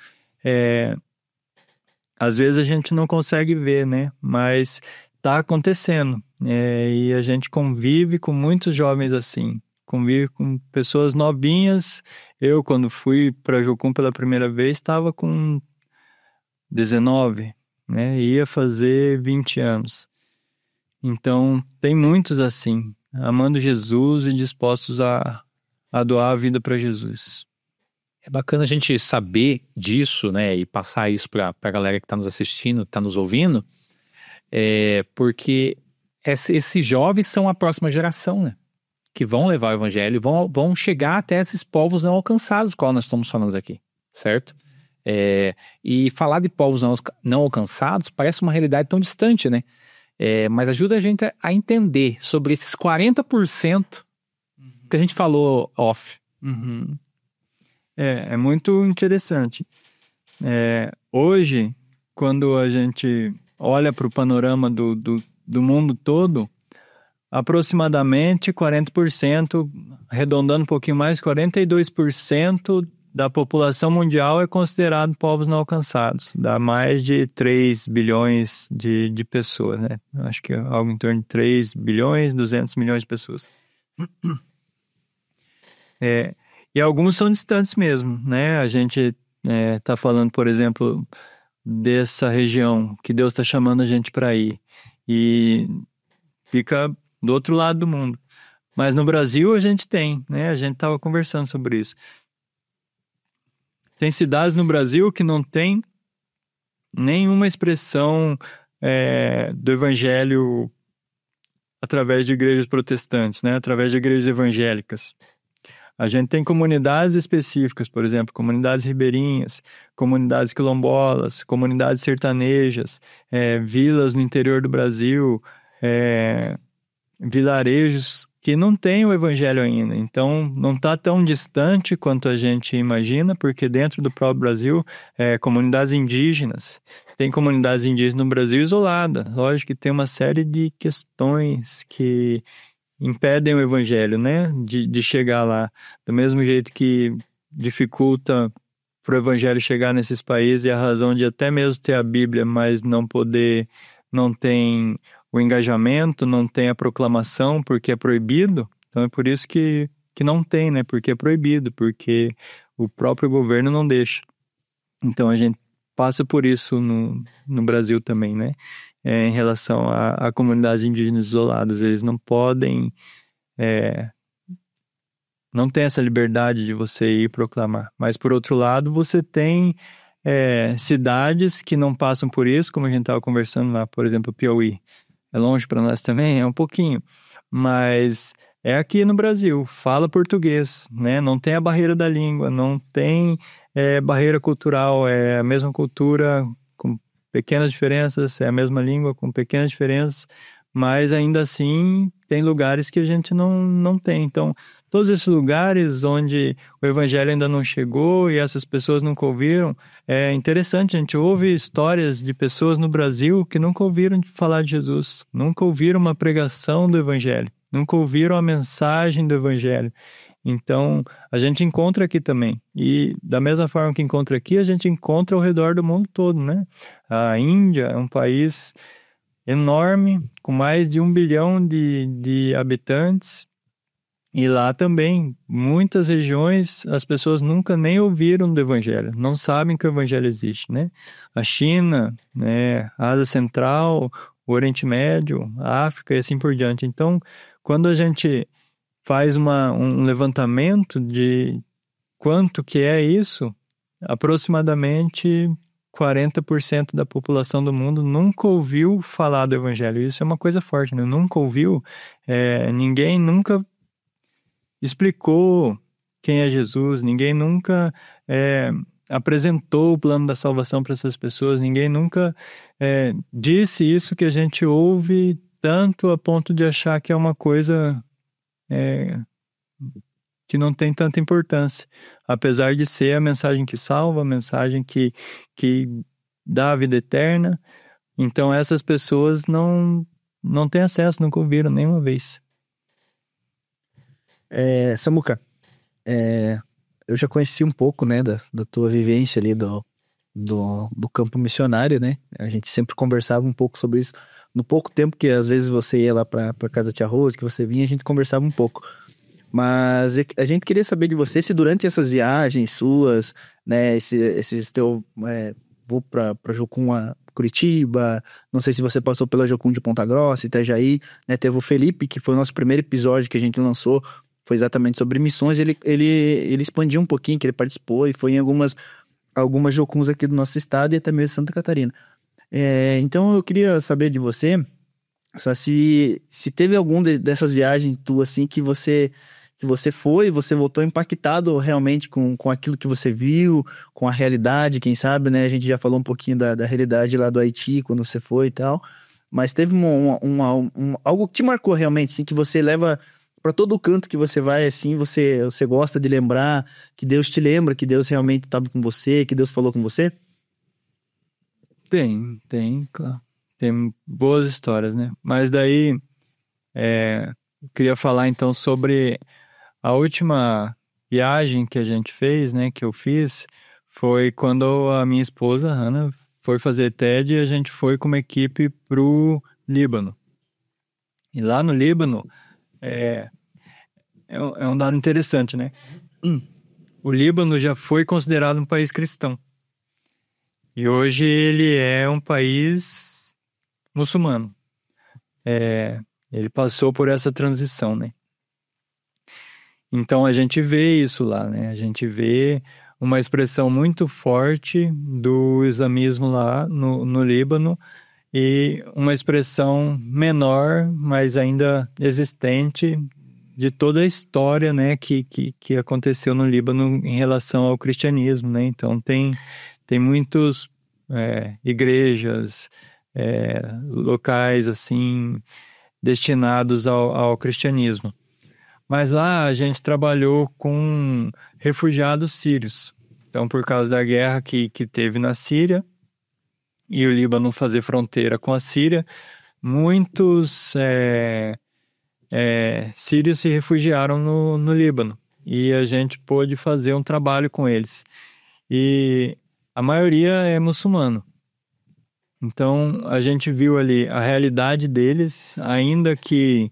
Às vezes a gente não consegue ver, né? Mas está acontecendo. E a gente convive com muitos jovens assim, convive com pessoas novinhas. Eu, quando fui para Jocum pela primeira vez, estava com 19, né? Ia fazer 20 anos. Então, tem muitos assim, amando Jesus e dispostos a doar a vida para Jesus. É bacana a gente saber disso, né? E passar isso para a galera que está nos assistindo, está nos ouvindo, porque esses jovens são a próxima geração, né? Que vão levar o evangelho, vão chegar até esses povos não alcançados, qual nós estamos falando aqui, certo? E falar de povos não alcançados parece uma realidade tão distante, né? Mas ajuda a gente a entender sobre esses 40% que a gente falou off. Uhum. É muito interessante. Hoje, quando a gente olha para o panorama do mundo todo, aproximadamente 40%, arredondando um pouquinho mais, 42% da população mundial é considerado povos não alcançados. Dá mais de 3 bilhões de pessoas, né? Acho que é algo em torno de 3 bilhões, 200 milhões de pessoas. E alguns são distantes mesmo, né? A gente está falando, por exemplo, dessa região que Deus está chamando a gente para ir. E fica do outro lado do mundo. Mas no Brasil a gente tem, né? A gente estava conversando sobre isso. Tem cidades no Brasil que não tem nenhuma expressão do evangelho através de igrejas protestantes, né? Através de igrejas evangélicas. A gente tem comunidades específicas, por exemplo, comunidades ribeirinhas, comunidades quilombolas, comunidades sertanejas, vilas no interior do Brasil, vilarejos que não têm o evangelho ainda. Então, não está tão distante quanto a gente imagina, porque dentro do próprio Brasil, comunidades indígenas, tem comunidades indígenas no Brasil isoladas. Lógico que tem uma série de questões que impedem o evangelho, né, de chegar lá. Do mesmo jeito que dificulta para o evangelho chegar nesses países, e a razão de até mesmo ter a Bíblia, mas não tem o engajamento, não tem a proclamação, porque é proibido. Então é por isso que não tem, né, porque é proibido, porque o próprio governo não deixa. Então a gente passa por isso no Brasil também, né? Em relação a comunidades indígenas isoladas, eles não podem, não tem essa liberdade de você ir proclamar. Mas por outro lado, você tem cidades que não passam por isso, como a gente estava conversando lá, por exemplo, Piauí. É longe para nós também, é um pouquinho, mas é aqui no Brasil, fala português, né? Não tem a barreira da língua, não tem barreira cultural, é a mesma cultura com pequenas diferenças, é a mesma língua com pequenas diferenças, mas ainda assim tem lugares que a gente não tem. Então, todos esses lugares onde o evangelho ainda não chegou e essas pessoas nunca ouviram, é interessante, a gente ouve histórias de pessoas no Brasil que nunca ouviram falar de Jesus, nunca ouviram uma pregação do evangelho, nunca ouviram a mensagem do evangelho. Então, a gente encontra aqui também. E da mesma forma que encontra aqui, a gente encontra ao redor do mundo todo, né? A Índia é um país enorme, com mais de 1 bilhão de habitantes. E lá também, muitas regiões, as pessoas nunca nem ouviram do Evangelho, não sabem que o Evangelho existe, né? A China, né, a Ásia Central, o Oriente Médio, a África e assim por diante. Então, quando a gente faz um levantamento de quanto que é isso, aproximadamente 40% da população do mundo nunca ouviu falar do Evangelho. Isso é uma coisa forte, né? Nunca ouviu, ninguém nunca explicou quem é Jesus, ninguém nunca apresentou o plano da salvação para essas pessoas, ninguém nunca disse isso que a gente ouve tanto a ponto de achar que é uma coisa que não tem tanta importância, apesar de ser a mensagem que salva, a mensagem que dá a vida eterna. Então essas pessoas não têm acesso, nunca ouviram nenhuma vez. Samuca, eu já conheci um pouco, né, da tua vivência ali do campo missionário, né? A gente sempre conversava um pouco sobre isso. No pouco tempo que às vezes você ia lá pra casa da Tia Rose, que você vinha, a gente conversava um pouco. Mas a gente queria saber de você se durante essas viagens suas, né, esses teu vou pra Jocum, Curitiba, não sei se você passou pela Jocum de Ponta Grossa, Itajaí, né, teve o Felipe, que foi o nosso primeiro episódio que a gente lançou, foi exatamente sobre missões, ele expandiu um pouquinho, que ele participou e foi em algumas Jocuns aqui do nosso estado e até mesmo Santa Catarina. Então eu queria saber de você, só se teve algum dessas viagens tuas assim que você você voltou impactado realmente com aquilo que você viu, com a realidade, quem sabe, né? A gente já falou um pouquinho da realidade lá do Haiti, quando você foi e tal, mas teve algo que te marcou realmente, assim, que você leva para todo canto que você vai, assim, você gosta de lembrar, que Deus te lembra, que Deus realmente estava com você, que Deus falou com você? Tem, claro. Tem boas histórias, né? Mas daí, eu queria falar então sobre a última viagem que a gente fez, né? Que eu fiz, foi quando a minha esposa, Hannah, foi fazer TED e a gente foi com uma equipe pro Líbano. E lá no Líbano, é um dado interessante, né? O Líbano já foi considerado um país cristão. E hoje ele é um país muçulmano. Ele passou por essa transição, né? Então a gente vê isso lá, né? A gente vê uma expressão muito forte do islamismo lá no Líbano e uma expressão menor, mas ainda existente, de toda a história, né, que aconteceu no Líbano em relação ao cristianismo, né? Então tem muitos igrejas, locais assim destinados ao cristianismo. Mas lá a gente trabalhou com refugiados sírios. Então, por causa da guerra que teve na Síria e o Líbano fazer fronteira com a Síria, muitos sírios se refugiaram no Líbano. E a gente pôde fazer um trabalho com eles. E a maioria é muçulmano. Então, a gente viu ali a realidade deles, ainda que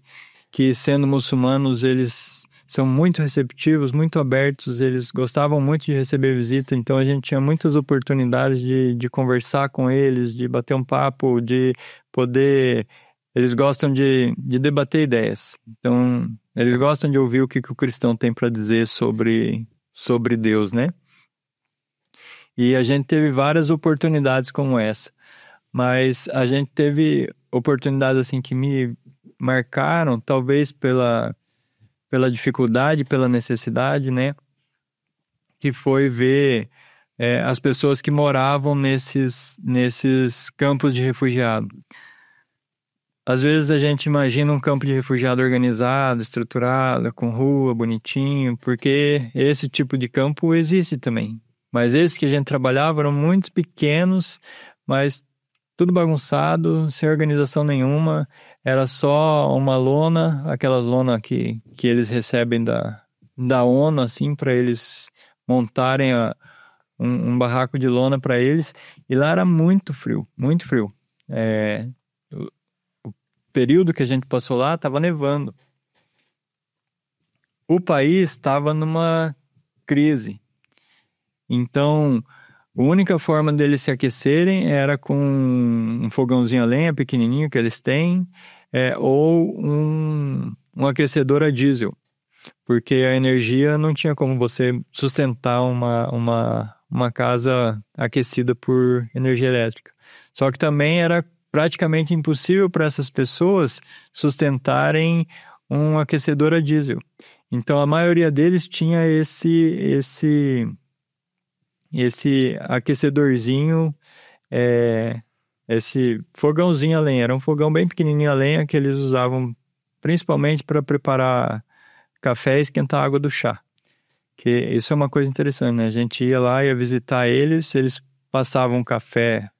sendo muçulmanos, eles são muito receptivos, muito abertos, eles gostavam muito de receber visita, então a gente tinha muitas oportunidades de conversar com eles, de bater um papo, de poder... Eles gostam de debater ideias, então eles gostam de ouvir o que o cristão tem para dizer sobre Deus, né? E a gente teve várias oportunidades como essa, mas a gente teve oportunidades assim que me marcaram, talvez pela dificuldade, pela necessidade, né? Que foi ver as pessoas que moravam nesses campos de refugiado. Às vezes a gente imagina um campo de refugiado organizado, estruturado, com rua, bonitinho, porque esse tipo de campo existe também. Mas esses que a gente trabalhava eram muito pequenos, mas tudo bagunçado, sem organização nenhuma. Era só uma lona, aquela lona que eles recebem da ONU, assim, para eles montarem um barraco de lona para eles. E lá era muito frio, muito frio. O período que a gente passou lá estava nevando. o país estava numa crise. Então, a única forma deles se aquecerem era com um fogãozinho a lenha pequenininho que eles têm, ou um aquecedor a diesel, porque a energia não tinha como você sustentar uma casa aquecida por energia elétrica. Só que também era praticamente impossível para essas pessoas sustentarem um aquecedor a diesel. Então, a maioria deles tinha esse aquecedorzinho, esse fogãozinho a lenha. Era um fogão bem pequenininho a lenha que eles usavam principalmente para preparar café e esquentar a água do chá. Que isso é uma coisa interessante, né? A gente ia lá, ia visitar eles passavam um café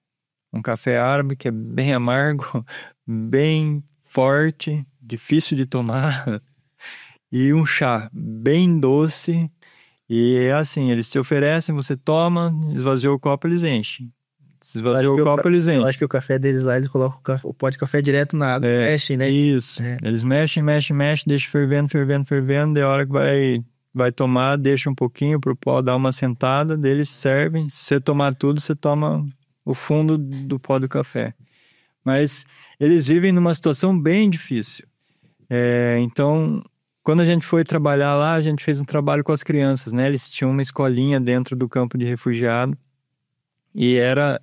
árabe que é bem amargo, bem forte, difícil de tomar, e um chá bem doce. E é assim, eles te oferecem, você toma, esvaziou o copo, eles enchem. Se esvaziou o copo, eles enchem. Eu acho que o café deles lá, eles colocam o pó de café direto na água, mexem, né? Isso. Eles mexem, deixam fervendo, e a hora que vai tomar, deixa um pouquinho pro pó dar uma sentada, deles servem. Se você tomar tudo, você toma o fundo do pó do café. Mas eles vivem numa situação bem difícil. Então, quando a gente foi trabalhar lá, a gente fez um trabalho com as crianças, né? Eles tinham uma escolinha dentro do campo de refugiado e era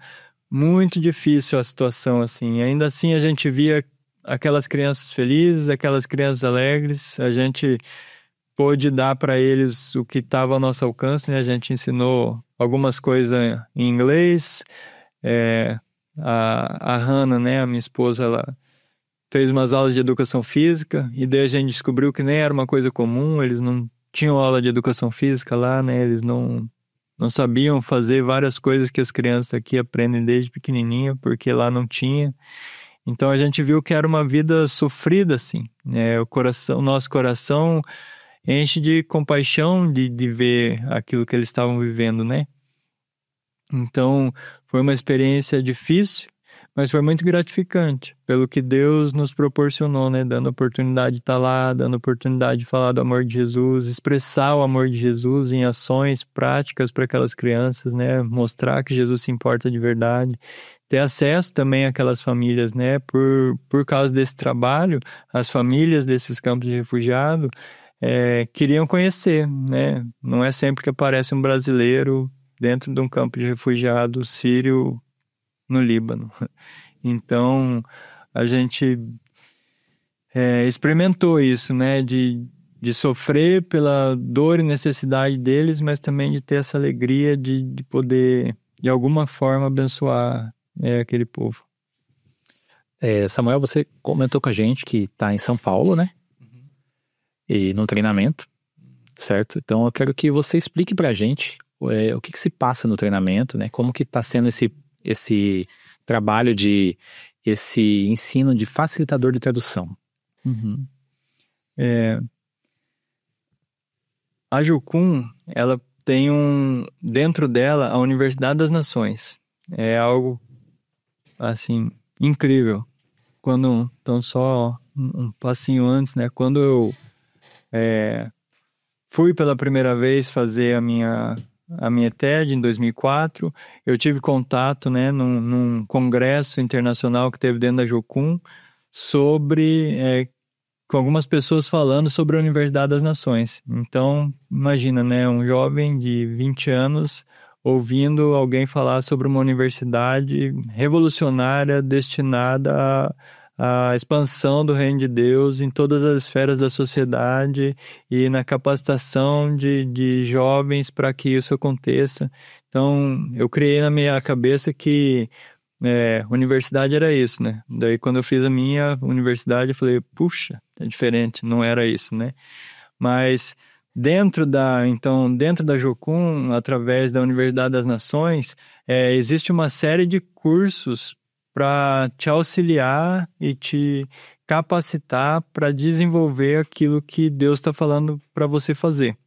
muito difícil a situação, assim. Ainda assim, a gente via aquelas crianças felizes, aquelas crianças alegres. A gente pôde dar para eles o que estava ao nosso alcance, né? A gente ensinou algumas coisas em inglês. A Hannah, né, a minha esposa, ela fez umas aulas de educação física, e daí a gente descobriu que nem era uma coisa comum, eles não tinham aula de educação física lá, né, eles não sabiam fazer várias coisas que as crianças aqui aprendem desde pequenininha, porque lá não tinha. Então a gente viu que era uma vida sofrida, assim, né, o nosso coração enche de compaixão de ver aquilo que eles estavam vivendo, né. Então foi uma experiência difícil, mas foi muito gratificante, pelo que Deus nos proporcionou, né? Dando a oportunidade de estar lá, dando a oportunidade de falar do amor de Jesus, expressar o amor de Jesus em ações práticas para aquelas crianças, né? Mostrar que Jesus se importa de verdade. Ter acesso também àquelas famílias, né? Por causa desse trabalho, as famílias desses campos de refugiado queriam conhecer, né? Não é sempre que aparece um brasileiro dentro de um campo de refugiado sírio no Líbano. Então, a gente experimentou isso, né? De sofrer pela dor e necessidade deles, mas também de ter essa alegria de poder, de alguma forma, abençoar aquele povo. Samuel, você comentou com a gente que está em São Paulo, né? E no treinamento, certo? Então, eu quero que você explique pra gente o que se passa no treinamento, né? Como que está sendo esse trabalho esse ensino de facilitador de tradução. Uhum. A Jucum, ela tem dentro dela a Universidade das Nações. É algo, assim, incrível. Então só um passinho antes, né? Quando eu fui pela primeira vez fazer a minha TED em 2004, eu tive contato, né, num congresso internacional que teve dentro da Jucum com algumas pessoas falando sobre a Universidade das Nações. Então, imagina, né, um jovem de 20 anos ouvindo alguém falar sobre uma universidade revolucionária destinada a expansão do reino de Deus em todas as esferas da sociedade e na capacitação de jovens para que isso aconteça. Então, eu criei na minha cabeça que universidade era isso, né? Daí, quando eu fiz a minha universidade, eu falei, puxa, é diferente, não era isso, né? Mas dentro da Jucum, através da Universidade das Nações, existe uma série de cursos para te auxiliar e te capacitar para desenvolver aquilo que Deus está falando para você fazer.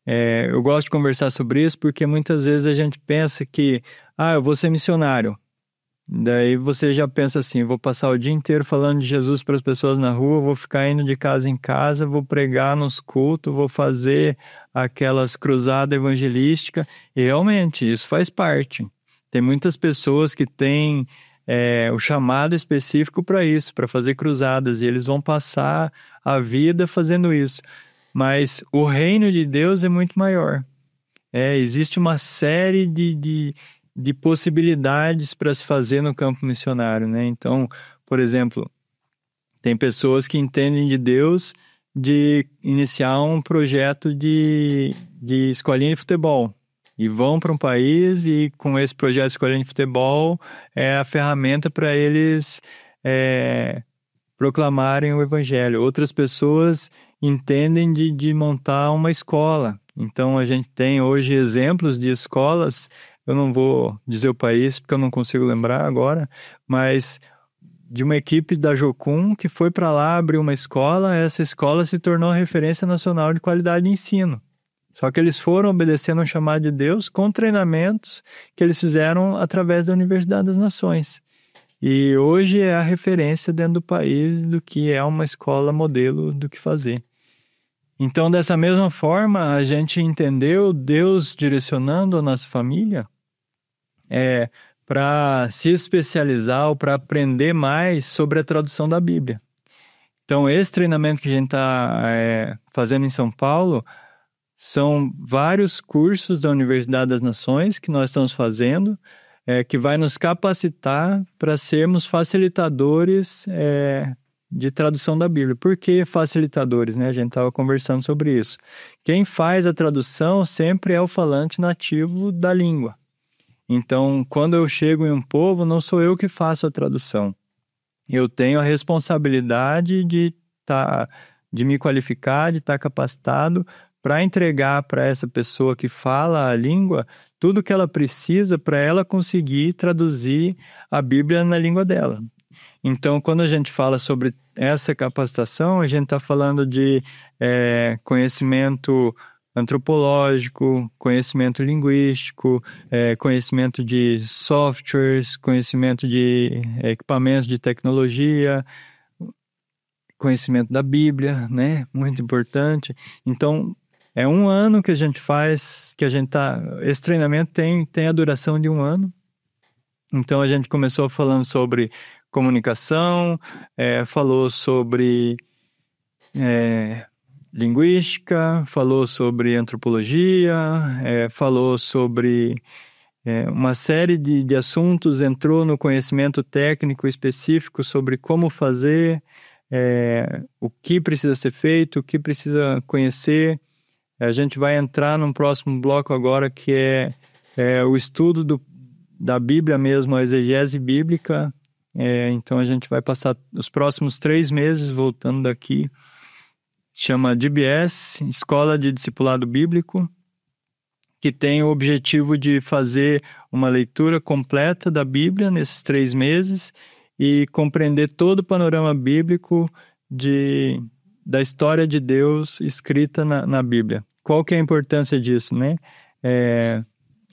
Eu gosto de conversar sobre isso porque muitas vezes a gente pensa que, eu vou ser missionário. Daí você já pensa assim, vou passar o dia inteiro falando de Jesus para as pessoas na rua, vou ficar indo de casa em casa, vou pregar nos cultos, vou fazer aquelas cruzadas evangelísticas. E realmente, isso faz parte. Tem muitas pessoas que têm o chamado específico para isso, para fazer cruzadas, e eles vão passar a vida fazendo isso. Mas o reino de Deus é muito maior. Existe uma série de possibilidades para se fazer no campo missionário, né? Então, por exemplo, tem pessoas que entendem de Deus de iniciar um projeto de escolinha de futebol e vão para um país e com esse projeto de escolinha de futebol é a ferramenta para eles proclamarem o evangelho. Outras pessoas entendem de montar uma escola. Então, a gente tem hoje exemplos de escolas. Eu não vou dizer o país, porque eu não consigo lembrar agora, mas de uma equipe da Jocum que foi para lá abrir uma escola, essa escola se tornou a referência nacional de qualidade de ensino. Só que eles foram obedecendo um chamado de Deus com treinamentos que eles fizeram através da Universidade das Nações. E hoje é a referência dentro do país do que é uma escola modelo do que fazer. Então, dessa mesma forma, a gente entendeu Deus direcionando a nossa família para se especializar ou para aprender mais sobre a tradução da Bíblia. Então, esse treinamento que a gente está fazendo em São Paulo são vários cursos da Universidade das Nações que nós estamos fazendo, que vai nos capacitar para sermos facilitadores de tradução da Bíblia. Por que facilitadores, né? A gente estava conversando sobre isso. Quem faz a tradução sempre é o falante nativo da língua. Então, quando eu chego em um povo, não sou eu que faço a tradução. Eu tenho a responsabilidade de me qualificar, de estar capacitado para entregar para essa pessoa que fala a língua tudo que ela precisa para ela conseguir traduzir a Bíblia na língua dela. Então, quando a gente fala sobre essa capacitação, a gente está falando de conhecimento antropológico, conhecimento linguístico, conhecimento de softwares, conhecimento de equipamentos de tecnologia, conhecimento da Bíblia, né? Muito importante. Então, é um ano que a gente faz, esse treinamento tem a duração de um ano. Então, a gente começou falando sobre comunicação, falou sobre linguística, falou sobre antropologia, falou sobre uma série de assuntos, entrou no conhecimento técnico específico sobre como fazer, o que precisa ser feito, o que precisa conhecer. A gente vai entrar num próximo bloco agora que é o estudo da Bíblia mesmo, a exegese bíblica. Então a gente vai passar os próximos 3 meses voltando daqui. Chama DBS, Escola de Discipulado Bíblico, que tem o objetivo de fazer uma leitura completa da Bíblia nesses 3 meses e compreender todo o panorama bíblico da história de Deus escrita na Bíblia. Qual que é a importância disso, né?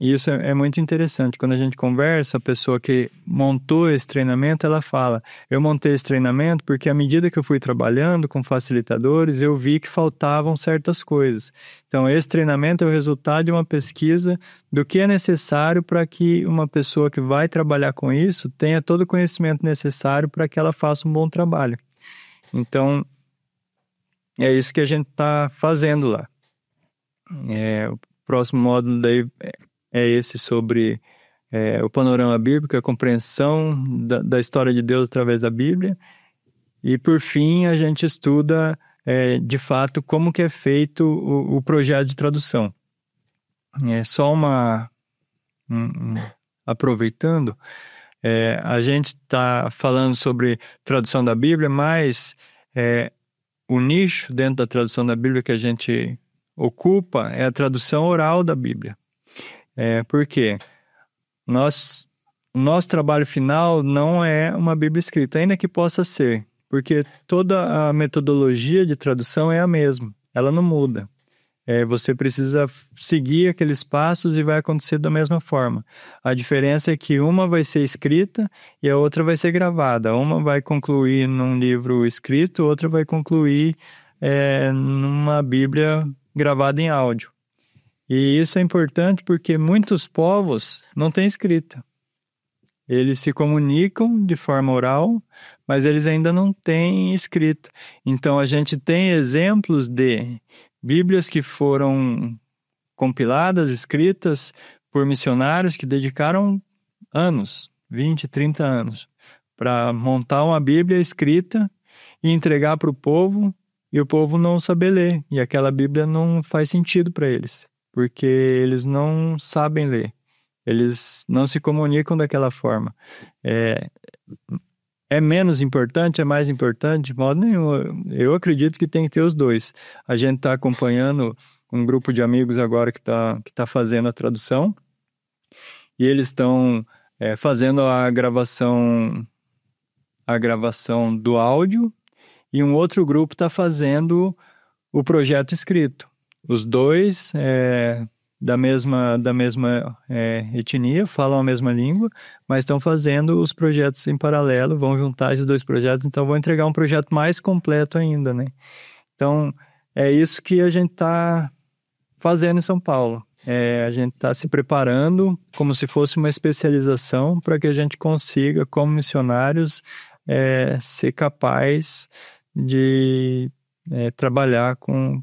Isso é muito interessante. Quando a gente conversa, a pessoa que montou esse treinamento, ela fala, eu montei esse treinamento porque à medida que eu fui trabalhando com facilitadores, eu vi que faltavam certas coisas. Então, esse treinamento é o resultado de uma pesquisa do que é necessário para que uma pessoa que vai trabalhar com isso tenha todo o conhecimento necessário para que ela faça um bom trabalho. Então, é isso que a gente está fazendo lá. O próximo módulo daí é esse sobre o panorama bíblico, a compreensão da história de Deus através da Bíblia. E, por fim, a gente estuda, de fato, como que é feito o projeto de tradução. Só aproveitando, a gente está falando sobre tradução da Bíblia, mas o nicho dentro da tradução da Bíblia que a gente ocupa é a tradução oral da Bíblia. Por quê? O nosso trabalho final não é uma Bíblia escrita, ainda que possa ser, porque toda a metodologia de tradução é a mesma, ela não muda. Você precisa seguir aqueles passos e vai acontecer da mesma forma. A diferença é que uma vai ser escrita e a outra vai ser gravada. Uma vai concluir num livro escrito, outra vai concluir numa Bíblia gravada em áudio. E isso é importante porque muitos povos não têm escrita. Eles se comunicam de forma oral, mas eles ainda não têm escrita. Então a gente tem exemplos de Bíblias que foram compiladas, escritas por missionários que dedicaram anos, 20, 30 anos, para montar uma Bíblia escrita e entregar para o povo, e o povo não saber ler. E aquela Bíblia não faz sentido para eles, porque eles não sabem ler. Eles não se comunicam daquela forma. É menos importante, é mais importante? De modo nenhum. Eu acredito que tem que ter os dois. A gente está acompanhando um grupo de amigos agora que tá fazendo a tradução. E eles estão fazendo a gravação do áudio. E um outro grupo está fazendo o projeto escrito. Os dois da mesma etnia, falam a mesma língua, mas estão fazendo os projetos em paralelo, vão juntar esses dois projetos, então vão entregar um projeto mais completo ainda, né? Então, é isso que a gente está fazendo em São Paulo. A gente está se preparando como se fosse uma especialização para que a gente consiga, como missionários, ser capaz de trabalhar com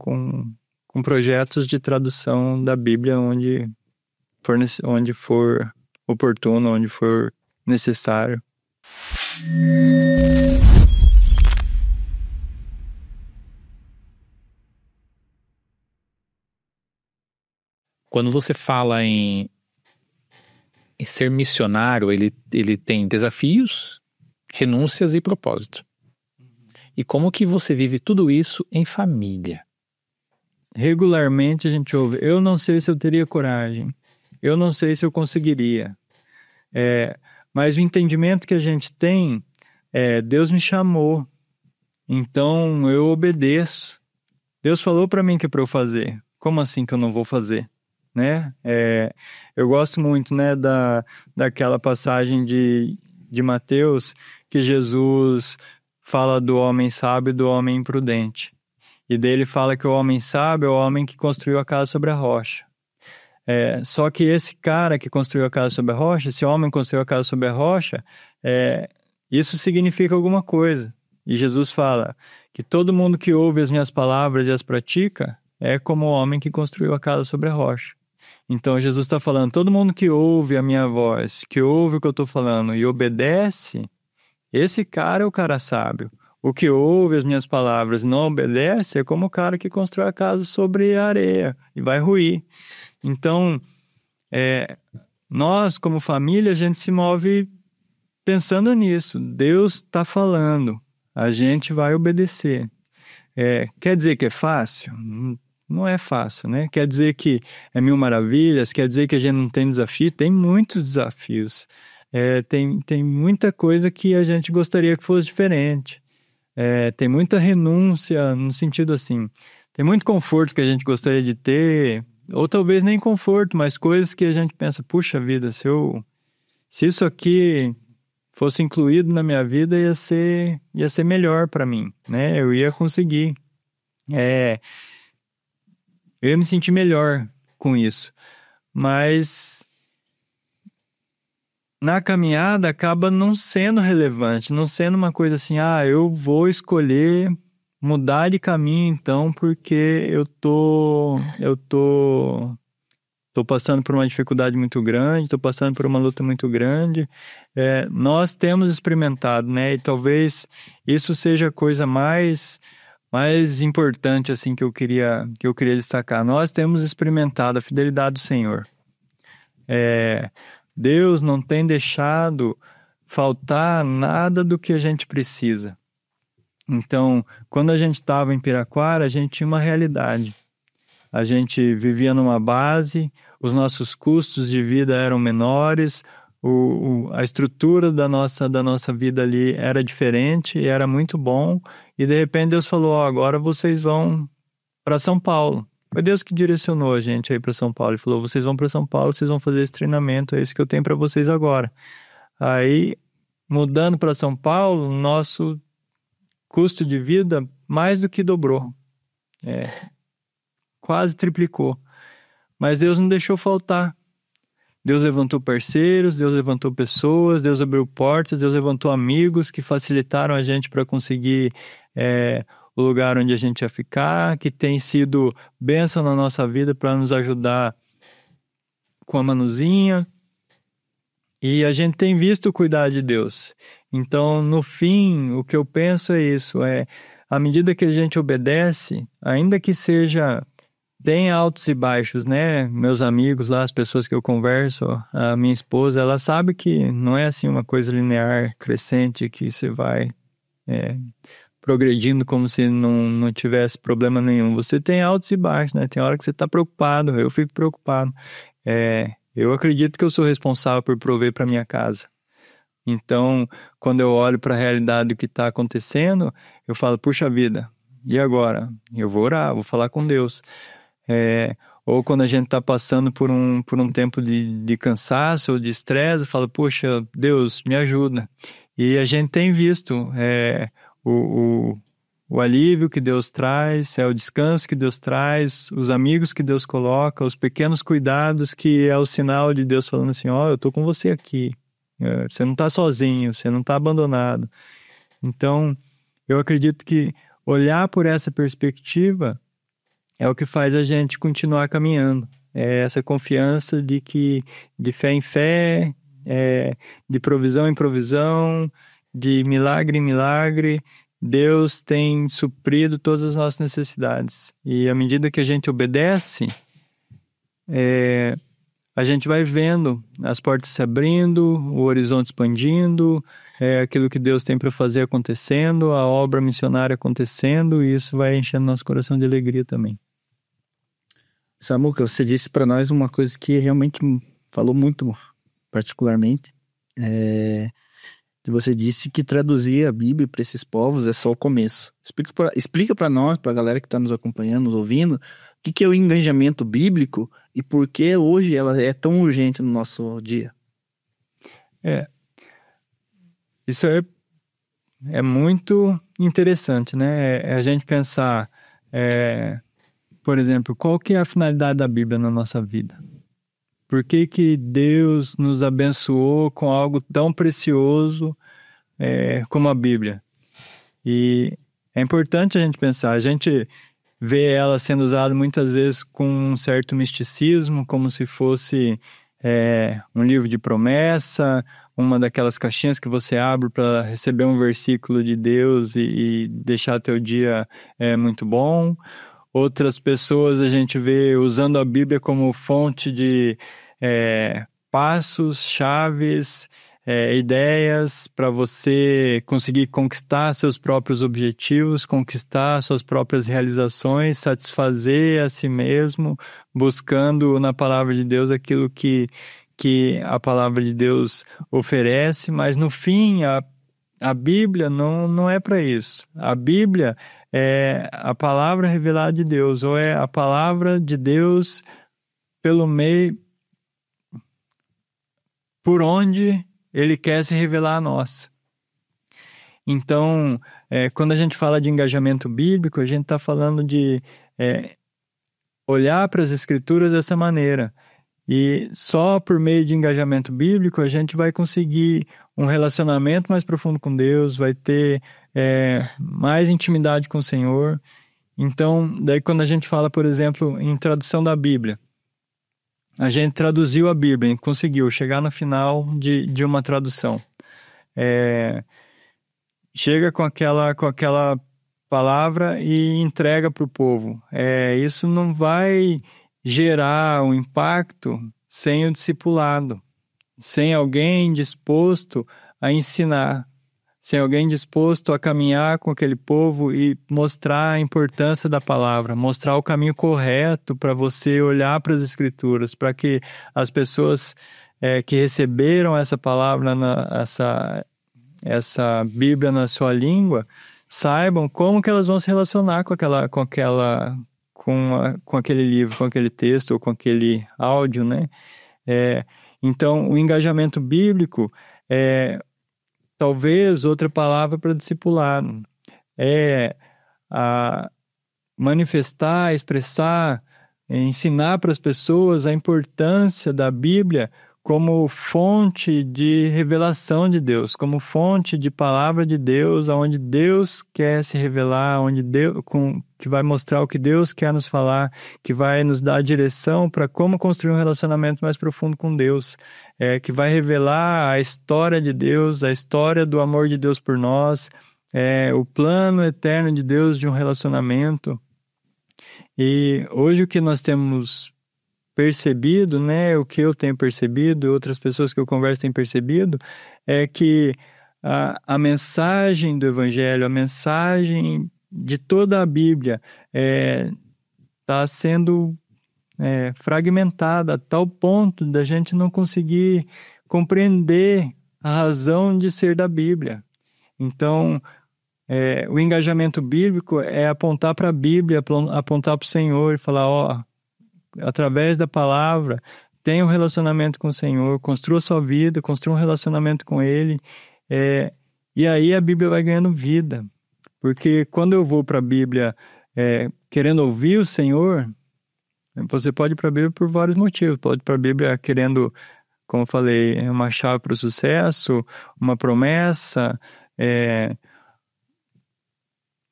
projetos de tradução da Bíblia onde for oportuno, onde for necessário. Quando você fala em ser missionário, ele tem desafios, renúncias e propósito. E como que você vive tudo isso em família? Regularmente a gente ouve, eu não sei se eu teria coragem, eu não sei se eu conseguiria. Mas o entendimento que a gente tem Deus me chamou, então eu obedeço. Deus falou para mim que é para eu fazer. Como assim que eu não vou fazer? Né? Eu gosto muito, né, daquela passagem de Mateus que Jesus fala do homem sábio e do homem imprudente. E dele fala que o homem sábio é o homem que construiu a casa sobre a rocha. Só que esse cara que construiu a casa sobre a rocha, esse homem construiu a casa sobre a rocha, isso significa alguma coisa. E Jesus fala que todo mundo que ouve as minhas palavras e as pratica é como o homem que construiu a casa sobre a rocha. Então Jesus está falando, todo mundo que ouve a minha voz, que ouve o que eu estou falando e obedece, esse cara é o cara sábio. O que ouve as minhas palavras e não obedece é como o cara que constrói a casa sobre a areia e vai ruir. Então, nós como família, a gente se move pensando nisso. Deus está falando, a gente vai obedecer. Quer dizer que é fácil? Não é fácil, né? Quer dizer que é mil maravilhas? Quer dizer que a gente não tem desafio? Tem muitos desafios. Tem muita coisa que a gente gostaria que fosse diferente. Tem muita renúncia no sentido assim, tem muito conforto que a gente gostaria de ter, ou talvez nem conforto, mas coisas que a gente pensa, puxa vida, se isso aqui fosse incluído na minha vida, ia ser melhor para mim, né? Eu ia conseguir, eu ia me sentir melhor com isso, mas na caminhada acaba não sendo relevante, não sendo uma coisa assim, eu vou escolher mudar de caminho então porque eu tô passando por uma dificuldade muito grande, tô passando por uma luta muito grande. Nós temos experimentado, né? E talvez isso seja a coisa mais importante assim que eu queria destacar. Nós temos experimentado a fidelidade do Senhor. Deus não tem deixado faltar nada do que a gente precisa. Então, quando a gente estava em Piraquara, a gente tinha uma realidade. A gente vivia numa base, os nossos custos de vida eram menores, a estrutura da nossa vida ali era diferente e era muito bom. E de repente Deus falou, agora vocês vão para São Paulo. Foi Deus que direcionou a gente aí para São Paulo. Ele falou, vocês vão para São Paulo, vocês vão fazer esse treinamento, é isso que eu tenho para vocês agora. Aí, mudando para São Paulo, nosso custo de vida mais do que dobrou. Quase triplicou. Mas Deus não deixou faltar. Deus levantou parceiros, Deus levantou pessoas, Deus abriu portas, Deus levantou amigos que facilitaram a gente para conseguir o lugar onde a gente ia ficar, que tem sido bênção na nossa vida para nos ajudar com a Manuzinha. E a gente tem visto o cuidar de Deus. Então, no fim, o que eu penso é isso, à medida que a gente obedece, ainda que seja... Tem altos e baixos, né? Meus amigos lá, as pessoas que eu converso, a minha esposa, ela sabe que não é assim uma coisa linear, crescente, que você vai progredindo como se não tivesse problema nenhum. Você tem altos e baixos, né? Tem hora que você está preocupado, eu fico preocupado. Eu acredito que eu sou responsável por prover para minha casa. Então, quando eu olho para a realidade do que está acontecendo, eu falo, puxa vida, e agora? Eu vou orar, vou falar com Deus. Ou quando a gente está passando por um tempo de cansaço ou de estresse, eu falo, poxa, Deus, me ajuda. E a gente tem visto o alívio que Deus traz, o descanso que Deus traz, os amigos que Deus coloca, os pequenos cuidados que é o sinal de Deus falando assim, eu estou com você aqui, você não está sozinho, você não está abandonado. Então, eu acredito que olhar por essa perspectiva é o que faz a gente continuar caminhando. É essa confiança de fé em fé, de provisão em provisão, de milagre em milagre, Deus tem suprido todas as nossas necessidades. E à medida que a gente obedece, a gente vai vendo as portas se abrindo, o horizonte expandindo, aquilo que Deus tem para fazer acontecendo, a obra missionária acontecendo, e isso vai enchendo nosso coração de alegria também. Samuca, você disse para nós uma coisa que realmente falou muito particularmente. Você disse que traduzir a Bíblia para esses povos é só o começo. Explica para nós, para a galera que está nos acompanhando, nos ouvindo, o que é o engajamento bíblico e por que hoje ela é tão urgente no nosso dia. Isso é muito interessante, né? A gente pensar, por exemplo, qual que é a finalidade da Bíblia na nossa vida? Por que Deus nos abençoou com algo tão precioso como a Bíblia? E é importante a gente pensar, a gente vê ela sendo usada muitas vezes com um certo misticismo, como se fosse um livro de promessa, uma daquelas caixinhas que você abre para receber um versículo de Deus e deixar teu dia muito bom. Outras pessoas a gente vê usando a Bíblia como fonte de passos, chaves, ideias para você conseguir conquistar seus próprios objetivos, conquistar suas próprias realizações, satisfazer a si mesmo, buscando na palavra de Deus aquilo que a palavra de Deus oferece, mas no fim a Bíblia não é para isso. A Bíblia é a palavra revelada de Deus, ou é a palavra de Deus por onde Ele quer se revelar a nós. Então, quando a gente fala de engajamento bíblico, a gente está falando de olhar para as Escrituras dessa maneira. E só por meio de engajamento bíblico a gente vai conseguir um relacionamento mais profundo com Deus, vai ter mais intimidade com o Senhor. Então, daí quando a gente fala, por exemplo, em tradução da Bíblia, a gente traduziu a Bíblia e conseguiu chegar no final de uma tradução. Chega com aquela palavra e entrega para o povo. Isso não vai gerar um impacto sem o discipulado, sem alguém disposto a ensinar, sem alguém disposto a caminhar com aquele povo e mostrar a importância da palavra, mostrar o caminho correto para você olhar para as Escrituras, para que as pessoas que receberam essa palavra, essa Bíblia na sua língua, saibam como que elas vão se relacionar com com aquele livro, com aquele texto ou com aquele áudio, né? Então, o engajamento bíblico é, talvez, outra palavra para discipulado. É manifestar, expressar, ensinar para as pessoas a importância da Bíblia como fonte de revelação de Deus, como fonte de palavra de Deus, onde Deus quer se revelar, que vai mostrar o que Deus quer nos falar, que vai nos dar a direção para como construir um relacionamento mais profundo com Deus, que vai revelar a história de Deus, a história do amor de Deus por nós, o plano eterno de Deus de um relacionamento. E hoje o que nós temos percebido, né, o que eu tenho percebido e outras pessoas que eu converso têm percebido, é que a mensagem do Evangelho, a mensagem de toda a Bíblia está sendo fragmentada a tal ponto da gente não conseguir compreender a razão de ser da Bíblia. Então, o engajamento bíblico é apontar para a Bíblia, apontar para o Senhor e falar, através da palavra, tenha um relacionamento com o Senhor, construa a sua vida, construa um relacionamento com Ele, e aí a Bíblia vai ganhando vida. Porque quando eu vou para a Bíblia querendo ouvir o Senhor, você pode ir para a Bíblia por vários motivos. Pode ir para a Bíblia querendo, como eu falei, uma chave para o sucesso, uma promessa,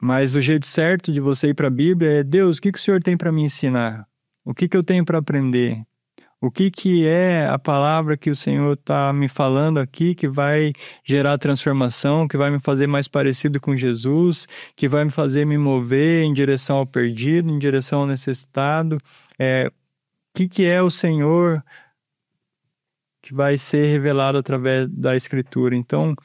mas o jeito certo de você ir para a Bíblia é: Deus, o que o Senhor tem para me ensinar? O que eu tenho para aprender? O que é a palavra que o Senhor está me falando aqui que vai gerar transformação, que vai me fazer mais parecido com Jesus, que vai me fazer me mover em direção ao perdido, em direção ao necessitado? O que é o Senhor que vai ser revelado através da Escritura? Então,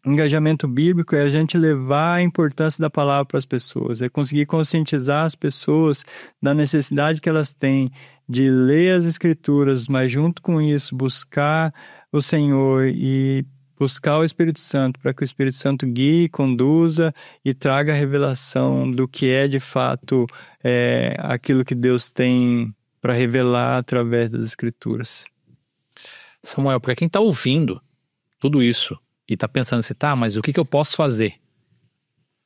engajamento bíblico é a gente levar a importância da palavra para as pessoas, é conseguir conscientizar as pessoas da necessidade que elas têm de ler as Escrituras, mas junto com isso buscar o Senhor e buscar o Espírito Santo, para que o Espírito Santo guie, conduza e traga a revelação do que é de fato aquilo que Deus tem para revelar através das Escrituras. Samuel, para quem está ouvindo tudo isso e está pensando assim, mas o que eu posso fazer?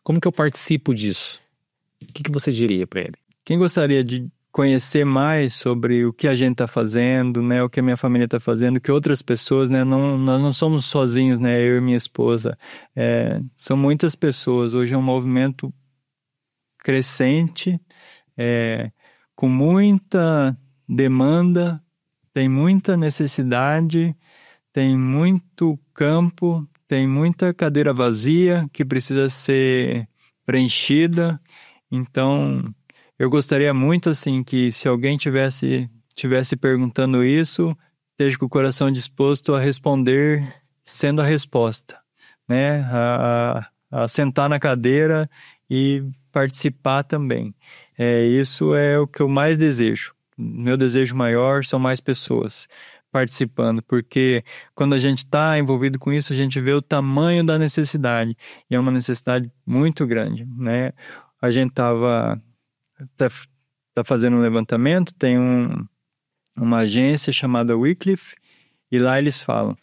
Como que eu participo disso? O que você diria para ele? Quem gostaria de conhecer mais sobre o que a gente está fazendo, né, o que a minha família está fazendo, que outras pessoas, né, nós não somos sozinhos, né, eu e minha esposa, são muitas pessoas. Hoje é um movimento crescente, com muita demanda, tem muita necessidade, tem muito campo, tem muita cadeira vazia que precisa ser preenchida. Então, eu gostaria muito, assim, que se alguém tivesse perguntando isso, esteja com o coração disposto a responder sendo a resposta, né? A sentar na cadeira e participar também. Isso é o que eu mais desejo. Meu desejo maior são mais pessoas participando, porque quando a gente está envolvido com isso, a gente vê o tamanho da necessidade, e é uma necessidade muito grande, né? A gente tá fazendo um levantamento, tem uma agência chamada Wycliffe, e lá eles falam,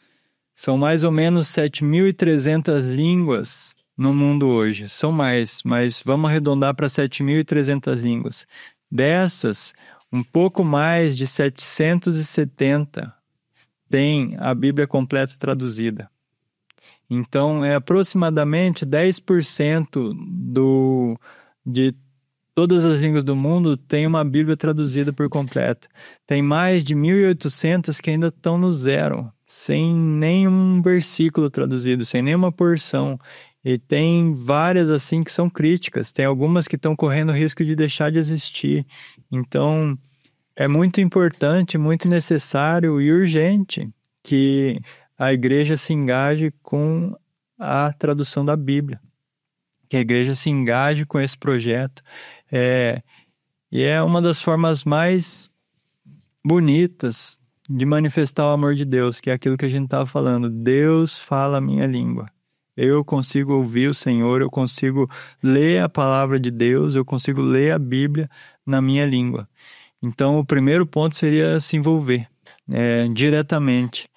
são mais ou menos 7.300 línguas no mundo hoje, são mais, mas vamos arredondar para 7.300 línguas. Dessas, um pouco mais de 770 tem a Bíblia completa traduzida. Então, aproximadamente 10% de todas as línguas do mundo tem uma Bíblia traduzida por completa. Tem mais de 1.800 que ainda estão no zero, sem nenhum versículo traduzido, sem nenhuma porção. E tem várias assim que são críticas, tem algumas que estão correndo o risco de deixar de existir. Então, é muito importante, muito necessário e urgente que a igreja se engaje com a tradução da Bíblia, que a igreja se engaje com esse projeto. E é uma das formas mais bonitas de manifestar o amor de Deus, que é aquilo que a gente estava falando. Deus fala a minha língua. eu consigo ouvir o Senhor, eu consigo ler a palavra de Deus, eu consigo ler a Bíblia na minha língua. Então, o primeiro ponto seria se envolver diretamente.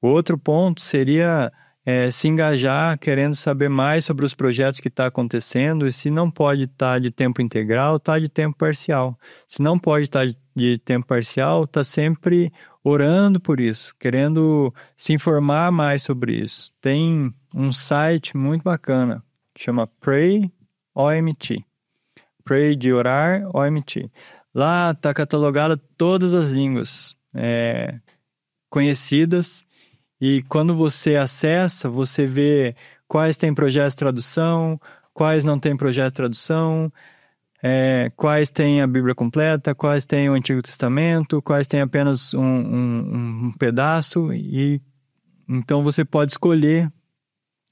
O outro ponto seria se engajar, querendo saber mais sobre os projetos que estão acontecendo, e se não pode estar de tempo integral, está de tempo parcial. Se não pode estar de tempo parcial, está sempre orando por isso, querendo se informar mais sobre isso. Tem um site muito bacana, chama Pray OMT. Pray de orar, OMT. Lá está catalogada todas as línguas conhecidas, e quando você acessa, você vê quais têm projetos de tradução, quais não têm projeto de tradução, quais têm a Bíblia completa, quais têm o Antigo Testamento, quais têm apenas um pedaço, e então você pode escolher.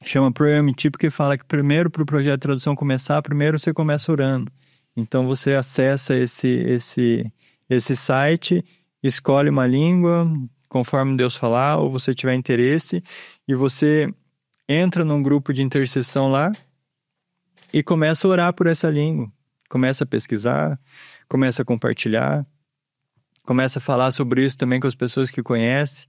Chama ProMT porque fala que primeiro, para o projeto de tradução começar, primeiro você começa orando. Então você acessa esse site, escolhe uma língua conforme Deus falar, ou você tiver interesse, e você entra num grupo de intercessão lá e começa a orar por essa língua. Começa a pesquisar, começa a compartilhar, começa a falar sobre isso também com as pessoas que conhecem.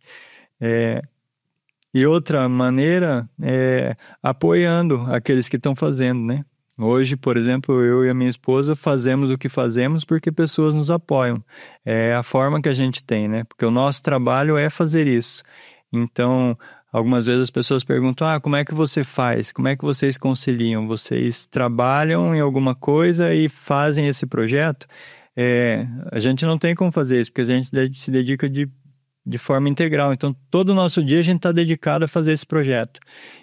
E outra maneira é apoiando aqueles que estão fazendo, né? Hoje, por exemplo, eu e a minha esposa fazemos o que fazemos porque pessoas nos apoiam. É a forma que a gente tem, né? Porque o nosso trabalho é fazer isso. Então, algumas vezes as pessoas perguntam, como é que você faz? Como é que vocês conciliam? Vocês trabalham em alguma coisa e fazem esse projeto? A gente não tem como fazer isso, porque a gente se dedica de forma integral. Então, todo o nosso dia a gente está dedicado a fazer esse projeto.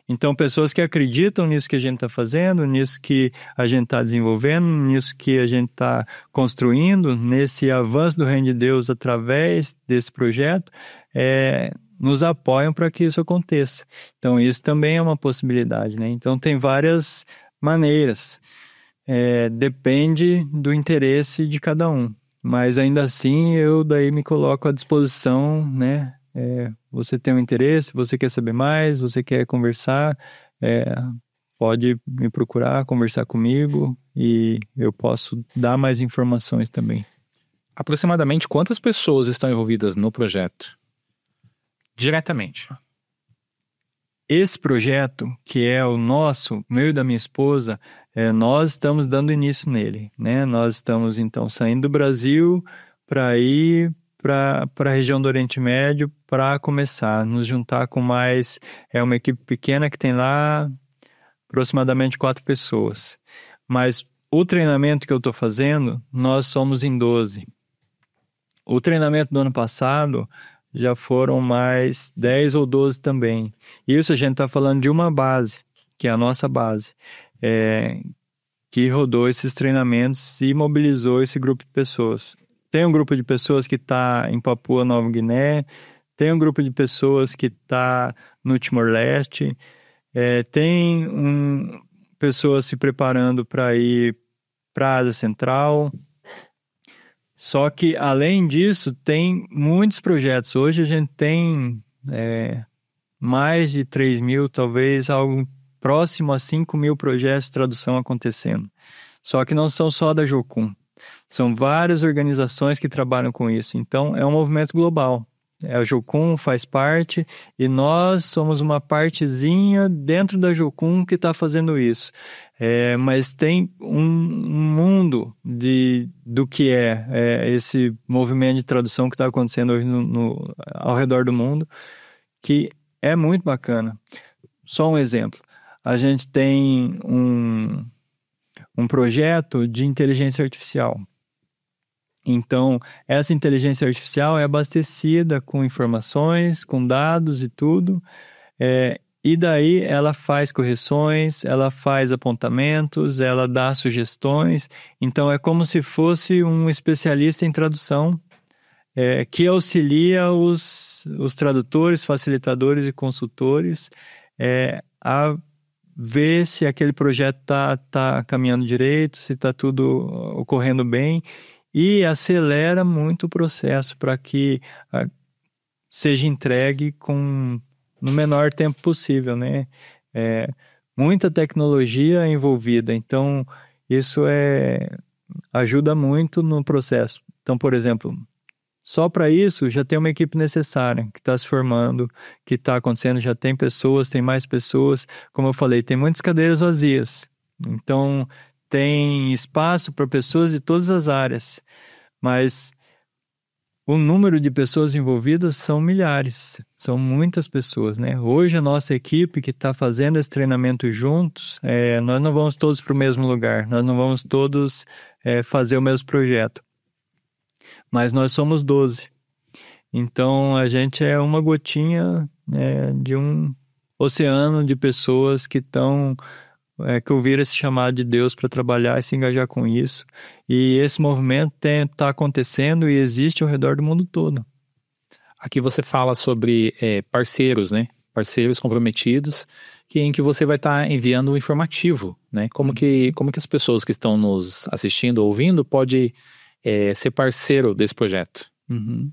Então, pessoas que acreditam nisso que a gente está fazendo, nisso que a gente está desenvolvendo, nisso que a gente está construindo, nesse avanço do Reino de Deus através desse projeto, nos apoiam para que isso aconteça. Então, isso também é uma possibilidade, né? Então, tem várias maneiras. Depende do interesse de cada um. Mas ainda assim, eu daí me coloco à disposição, né? Você tem um interesse, você quer saber mais, você quer conversar, pode me procurar, conversar comigo, e eu posso dar mais informações também. Aproximadamente quantas pessoas estão envolvidas no projeto? Diretamente. Esse projeto, que é o nosso, meu e da minha esposa, nós estamos dando início nele, né? Nós estamos, então, saindo do Brasil para ir para a região do Oriente Médio para começar a nos juntar com mais... uma equipe pequena que tem lá aproximadamente 4 pessoas. Mas o treinamento que eu estou fazendo, nós somos em 12. O treinamento do ano passado... já foram mais 10 ou 12 também. Isso a gente está falando de uma base, que é a nossa base, que rodou esses treinamentos e mobilizou esse grupo de pessoas. Tem um grupo de pessoas que está em Papua Nova Guiné, tem um grupo de pessoas que está no Timor-Leste, tem pessoas se preparando para ir para a Ásia Central. Só que, além disso, tem muitos projetos. Hoje a gente tem mais de 3.000, talvez algo próximo a 5.000 projetos de tradução acontecendo. Só que não são só da Jocum. São várias organizações que trabalham com isso. Então, é um movimento global. A Jocum faz parte e nós somos uma partezinha dentro da Jocum que está fazendo isso. Mas tem um mundo do que esse movimento de tradução que está acontecendo hoje ao redor do mundo, que é muito bacana. Só um exemplo. A gente tem um projeto de inteligência artificial. Então, essa inteligência artificial é abastecida com informações, com dados e tudo, e daí ela faz correções, ela faz apontamentos, ela dá sugestões. Então, é como se fosse um especialista em tradução que auxilia os tradutores, facilitadores e consultores a ver se aquele projeto está caminhando direito, se está tudo ocorrendo bem, e acelera muito o processo para que seja entregue com no menor tempo possível, né? Muita tecnologia envolvida, então isso ajuda muito no processo. Então, por exemplo, só para isso já tem uma equipe necessária que está se formando, que está acontecendo, já tem pessoas, tem mais pessoas. Como eu falei, tem muitas cadeiras vazias. Então, tem espaço para pessoas de todas as áreas. Mas o número de pessoas envolvidas são milhares, são muitas pessoas, né? Hoje a nossa equipe que está fazendo esse treinamento juntos, nós não vamos todos para o mesmo lugar, nós não vamos todos fazer o mesmo projeto. Mas nós somos 12. Então, a gente é uma gotinha de um oceano de pessoas que ouviram esse chamado de Deus para trabalhar e se engajar com isso. E esse movimento está acontecendo e existe ao redor do mundo todo. Aqui você fala sobre parceiros, né? Parceiros comprometidos, em que você vai estar enviando um informativo, né? Como que as pessoas que estão nos assistindo ou ouvindo podem ser parceiro desse projeto? Uhum.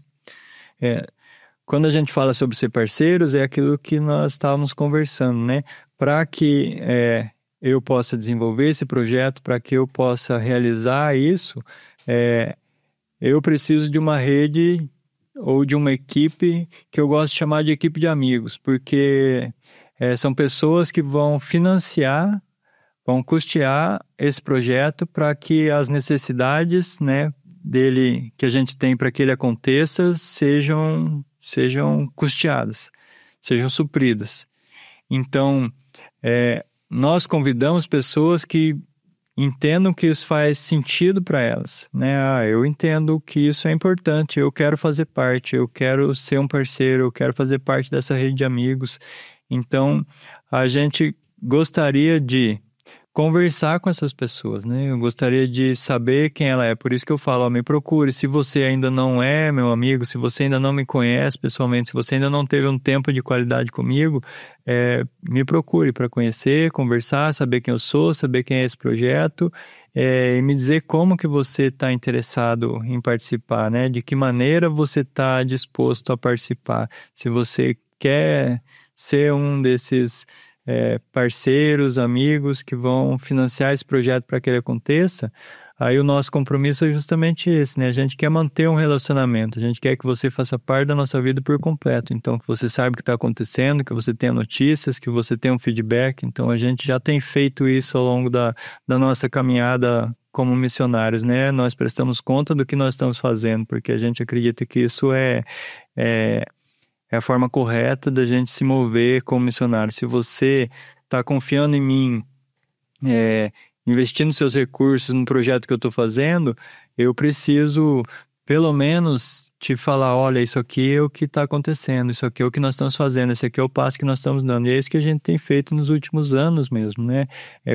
Quando a gente fala sobre ser parceiros, é aquilo que nós estávamos conversando, né? Para que eu possa desenvolver esse projeto, para que eu possa realizar isso, eu preciso de uma rede ou de uma equipe que eu gosto de chamar de equipe de amigos, porque são pessoas que vão financiar, vão custear esse projeto para que as necessidades, né, dele, que a gente tem para que ele aconteça, sejam custeadas, sejam supridas. Então, nós convidamos pessoas que entendam que isso faz sentido para elas, né? Eu entendo que isso é importante, eu quero fazer parte, eu quero ser um parceiro, eu quero fazer parte dessa rede de amigos. Então, a gente gostaria de conversar com essas pessoas, né? Eu gostaria de saber quem ela é, por isso que eu falo, me procure. Se você ainda não é meu amigo, se você ainda não me conhece pessoalmente, se você ainda não teve um tempo de qualidade comigo, me procure para conhecer, conversar, saber quem eu sou, saber quem é esse projeto, e me dizer como que você está interessado em participar, né? De que maneira você está disposto a participar. Se você quer ser um desses parceiros, amigos que vão financiar esse projeto para que ele aconteça, aí o nosso compromisso é justamente esse, né? A gente quer manter um relacionamento, a gente quer que você faça parte da nossa vida por completo, então que você saiba o que está acontecendo, que você tenha notícias, que você tenha um feedback. Então a gente já tem feito isso ao longo da nossa caminhada como missionários, né? Nós prestamos conta do que nós estamos fazendo, porque a gente acredita que isso é a forma correta da gente se mover como missionário. Se você está confiando em mim, investindo seus recursos no projeto que eu estou fazendo, eu preciso, pelo menos, te falar, olha, isso aqui é o que está acontecendo, isso aqui é o que nós estamos fazendo, esse aqui é o passo que nós estamos dando. E é isso que a gente tem feito nos últimos anos mesmo, né?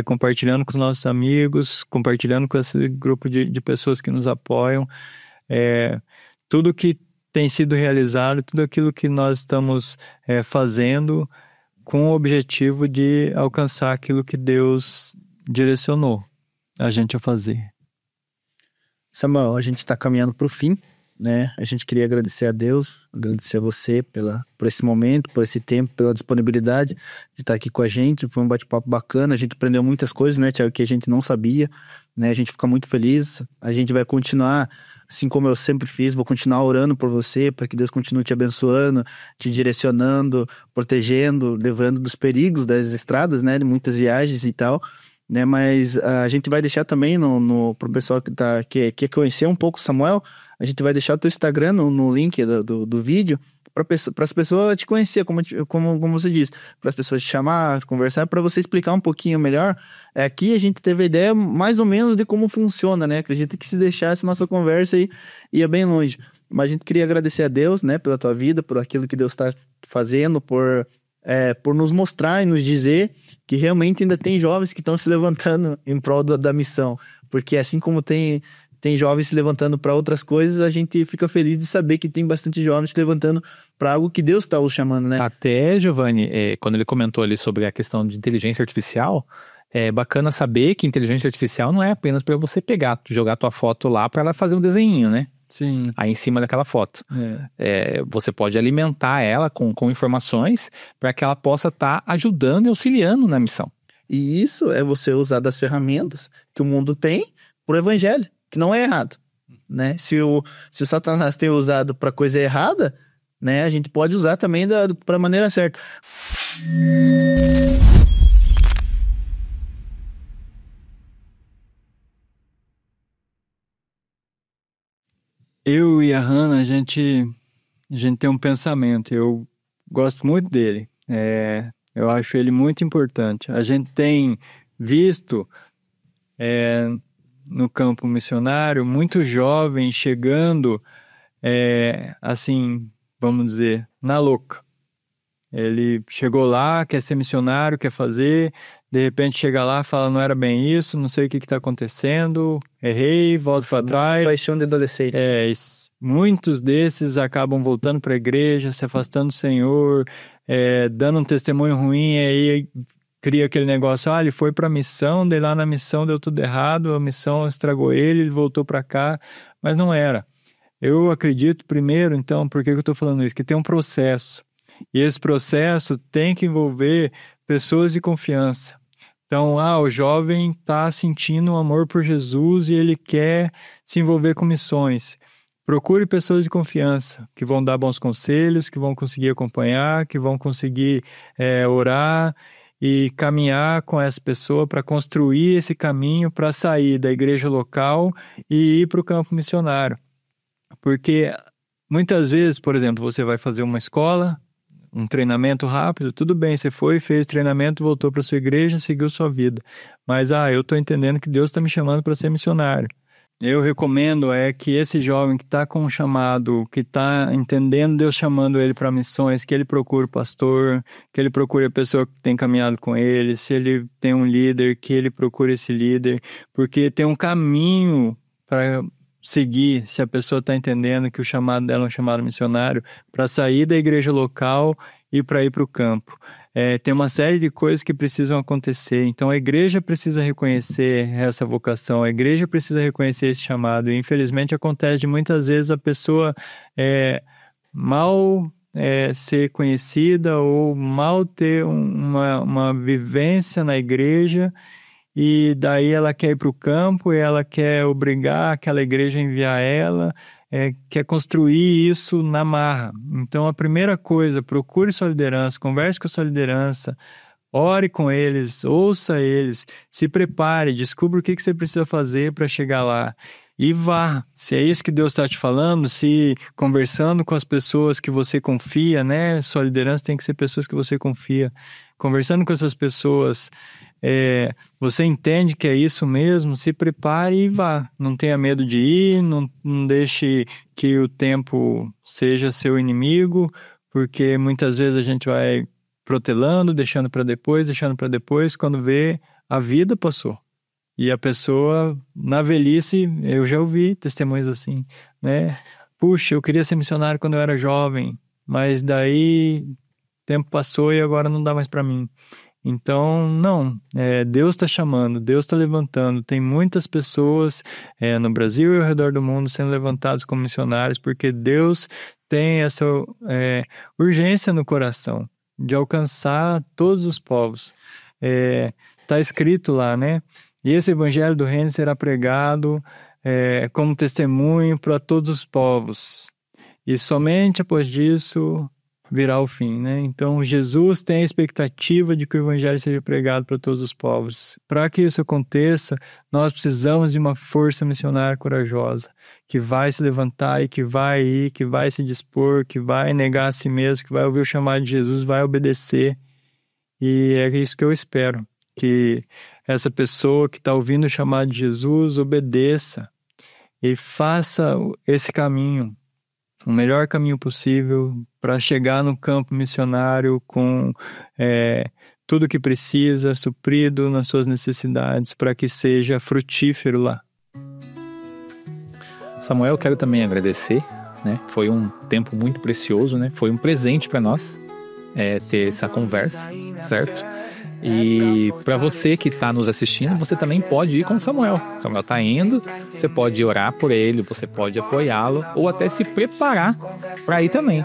Compartilhando com os nossos amigos, compartilhando com esse grupo de pessoas que nos apoiam. Tudo que tem sido realizado, tudo aquilo que nós estamos fazendo com o objetivo de alcançar aquilo que Deus direcionou a gente a fazer. Samuel, a gente está caminhando para o fim, né? A gente queria agradecer a Deus, agradecer a você por esse momento, por esse tempo, pela disponibilidade de estar aqui com a gente. Foi um bate-papo bacana, a gente aprendeu muitas coisas, né, Thiago, que a gente não sabia, né? A gente fica muito feliz, a gente vai continuar, assim como eu sempre fiz, vou continuar orando por você, para que Deus continue te abençoando, te direcionando, protegendo, livrando dos perigos das estradas, né, de muitas viagens e tal, né? Mas a gente vai deixar também pro pessoal que quer conhecer um pouco o Samuel, a gente vai deixar o teu Instagram no link do vídeo, para as pessoas te conhecer, como você disse, para as pessoas te chamar, conversar, para você explicar um pouquinho melhor. Aqui a gente teve a ideia mais ou menos de como funciona, né? Acredito que se deixasse nossa conversa aí, ia bem longe. Mas a gente queria agradecer a Deus, né, pela tua vida, por aquilo que Deus está fazendo, por nos mostrar e nos dizer que realmente ainda tem jovens que estão se levantando em prol da missão. Porque assim como tem jovens se levantando para outras coisas, a gente fica feliz de saber que tem bastante jovens se levantando para algo que Deus está os chamando, né? Até, Giovanni, quando ele comentou ali sobre a questão de inteligência artificial, é bacana saber que inteligência artificial não é apenas para você jogar tua foto lá para ela fazer um desenho, né? Sim. aí em cima daquela foto. Você pode alimentar ela com informações para que ela possa estar ajudando e auxiliando na missão. E isso é você usar das ferramentas que o mundo tem pro evangelho, que não é errado, né? Se o Satanás tem usado para coisa errada, né, a gente pode usar também para a maneira certa. Eu e a Hannah, a gente tem um pensamento. Eu gosto muito dele. Eu acho ele muito importante. A gente tem visto no campo missionário muitos jovens chegando, assim, vamos dizer, na louca. Ele chegou lá, quer ser missionário, quer fazer, de repente chega lá e fala, não era bem isso, não sei o que está acontecendo, errei, volto para trás. Paixão de adolescente. Muitos desses acabam voltando para a igreja, se afastando do Senhor, dando um testemunho ruim, aí cria aquele negócio, ele foi para a missão, daí lá na missão deu tudo errado, a missão estragou ele voltou para cá, mas não era. Eu acredito primeiro, então, por que eu estou falando isso? Que tem um processo. E esse processo tem que envolver pessoas de confiança. Então, o jovem está sentindo um amor por Jesus e ele quer se envolver com missões. Procure pessoas de confiança, que vão dar bons conselhos, que vão conseguir acompanhar, que vão conseguir orar e caminhar com essa pessoa para construir esse caminho para sair da igreja local e ir para o campo missionário. Porque muitas vezes, por exemplo, você vai fazer uma escola, um treinamento rápido, tudo bem, você foi, fez treinamento, voltou para sua igreja, seguiu sua vida. Mas, eu estou entendendo que Deus está me chamando para ser missionário. Eu recomendo que esse jovem que está com um chamado, que está entendendo Deus chamando ele para missões, que ele procure o pastor, que ele procure a pessoa que tem caminhado com ele, se ele tem um líder, que ele procure esse líder, porque tem um caminho para seguir, se a pessoa está entendendo que o chamado dela é um chamado missionário, para sair da igreja local e para ir para o campo. Tem uma série de coisas que precisam acontecer, então a igreja precisa reconhecer essa vocação, a igreja precisa reconhecer esse chamado, e infelizmente acontece de muitas vezes a pessoa mal ser conhecida ou mal ter uma vivência na igreja, e daí ela quer ir para o campo e ela quer obrigar aquela igreja a enviar ela, quer construir isso na marra. Então, a primeira coisa, procure sua liderança, converse com a sua liderança, ore com eles, ouça eles, se prepare, descubra o que você precisa fazer para chegar lá. E vá, se é isso que Deus está te falando, se conversando com as pessoas que você confia, né? Sua liderança tem que ser pessoas que você confia. Conversando com essas pessoas, você entende que é isso mesmo, se prepare e vá. Não tenha medo de ir, não deixe que o tempo seja seu inimigo, porque muitas vezes a gente vai protelando, deixando para depois, quando vê, a vida passou. E a pessoa, na velhice, eu já ouvi testemunhos assim, né? Puxa, eu queria ser missionário quando eu era jovem, mas daí o tempo passou e agora não dá mais para mim. Então, não, Deus está chamando, Deus está levantando. Tem muitas pessoas no Brasil e ao redor do mundo sendo levantados como missionários, porque Deus tem essa urgência no coração de alcançar todos os povos. Está escrito lá, né? E esse evangelho do reino será pregado como testemunho para todos os povos. E somente após disso virá o fim, né? Então, Jesus tem a expectativa de que o evangelho seja pregado para todos os povos. Para que isso aconteça, nós precisamos de uma força missionária corajosa, que vai se levantar e que vai ir, que vai se dispor, que vai negar a si mesmo, que vai ouvir o chamado de Jesus, vai obedecer. E é isso que eu espero, que essa pessoa que está ouvindo o chamado de Jesus obedeça e faça esse caminho, o melhor caminho possível para chegar no campo missionário com tudo que precisa, suprido nas suas necessidades, para que seja frutífero lá. Samuel, quero também agradecer, né? Foi um tempo muito precioso, né? Foi um presente para nós ter essa conversa, certo? E para você que está nos assistindo, você também pode ir com o Samuel. O Samuel está indo, você pode orar por ele, você pode apoiá-lo ou até se preparar para ir também.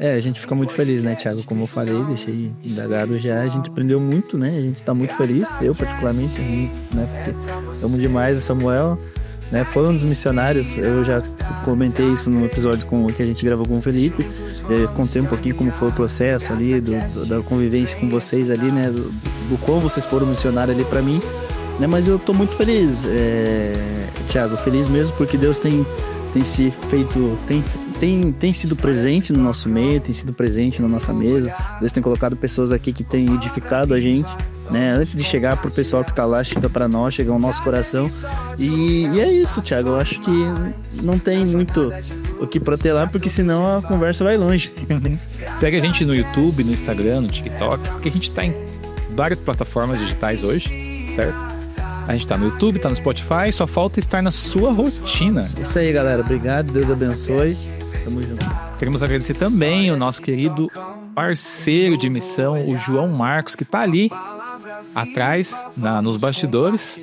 A gente fica muito feliz, né, Thiago? Como eu falei, deixei indagado já. A gente aprendeu muito, né? A gente tá muito feliz, eu particularmente, né? Porque amo demais o Samuel, né? Foi um dos missionários, eu já comentei isso no episódio que a gente gravou com o Felipe. Contei um pouquinho como foi o processo ali, da convivência com vocês ali, né? Do quão vocês foram missionários ali pra mim, né? Mas eu tô muito feliz, Thiago, feliz mesmo porque Deus tem se feito, tem sido presente no nosso meio, tem sido presente na nossa mesa. Deus tem colocado pessoas aqui que têm edificado a gente, né? Antes de chegar pro pessoal que tá lá, chega para nós, chega ao nosso coração. E é isso, Thiago. Eu acho que não tem muito o que protelar, porque senão a conversa vai longe. Segue a gente no YouTube, no Instagram, no TikTok, porque a gente tá em várias plataformas digitais hoje, certo? A gente tá no YouTube, tá no Spotify, só falta estar na sua rotina. Isso aí, galera. Obrigado, Deus abençoe. Tamo junto. Queremos agradecer também o nosso querido parceiro de missão, o João Marcos, que tá ali atrás, nos bastidores,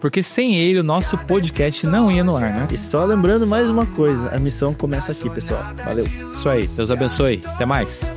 porque sem ele o nosso podcast não ia no ar, né? E só lembrando mais uma coisa, a missão começa aqui, pessoal. Valeu. Isso aí, Deus abençoe. Até mais.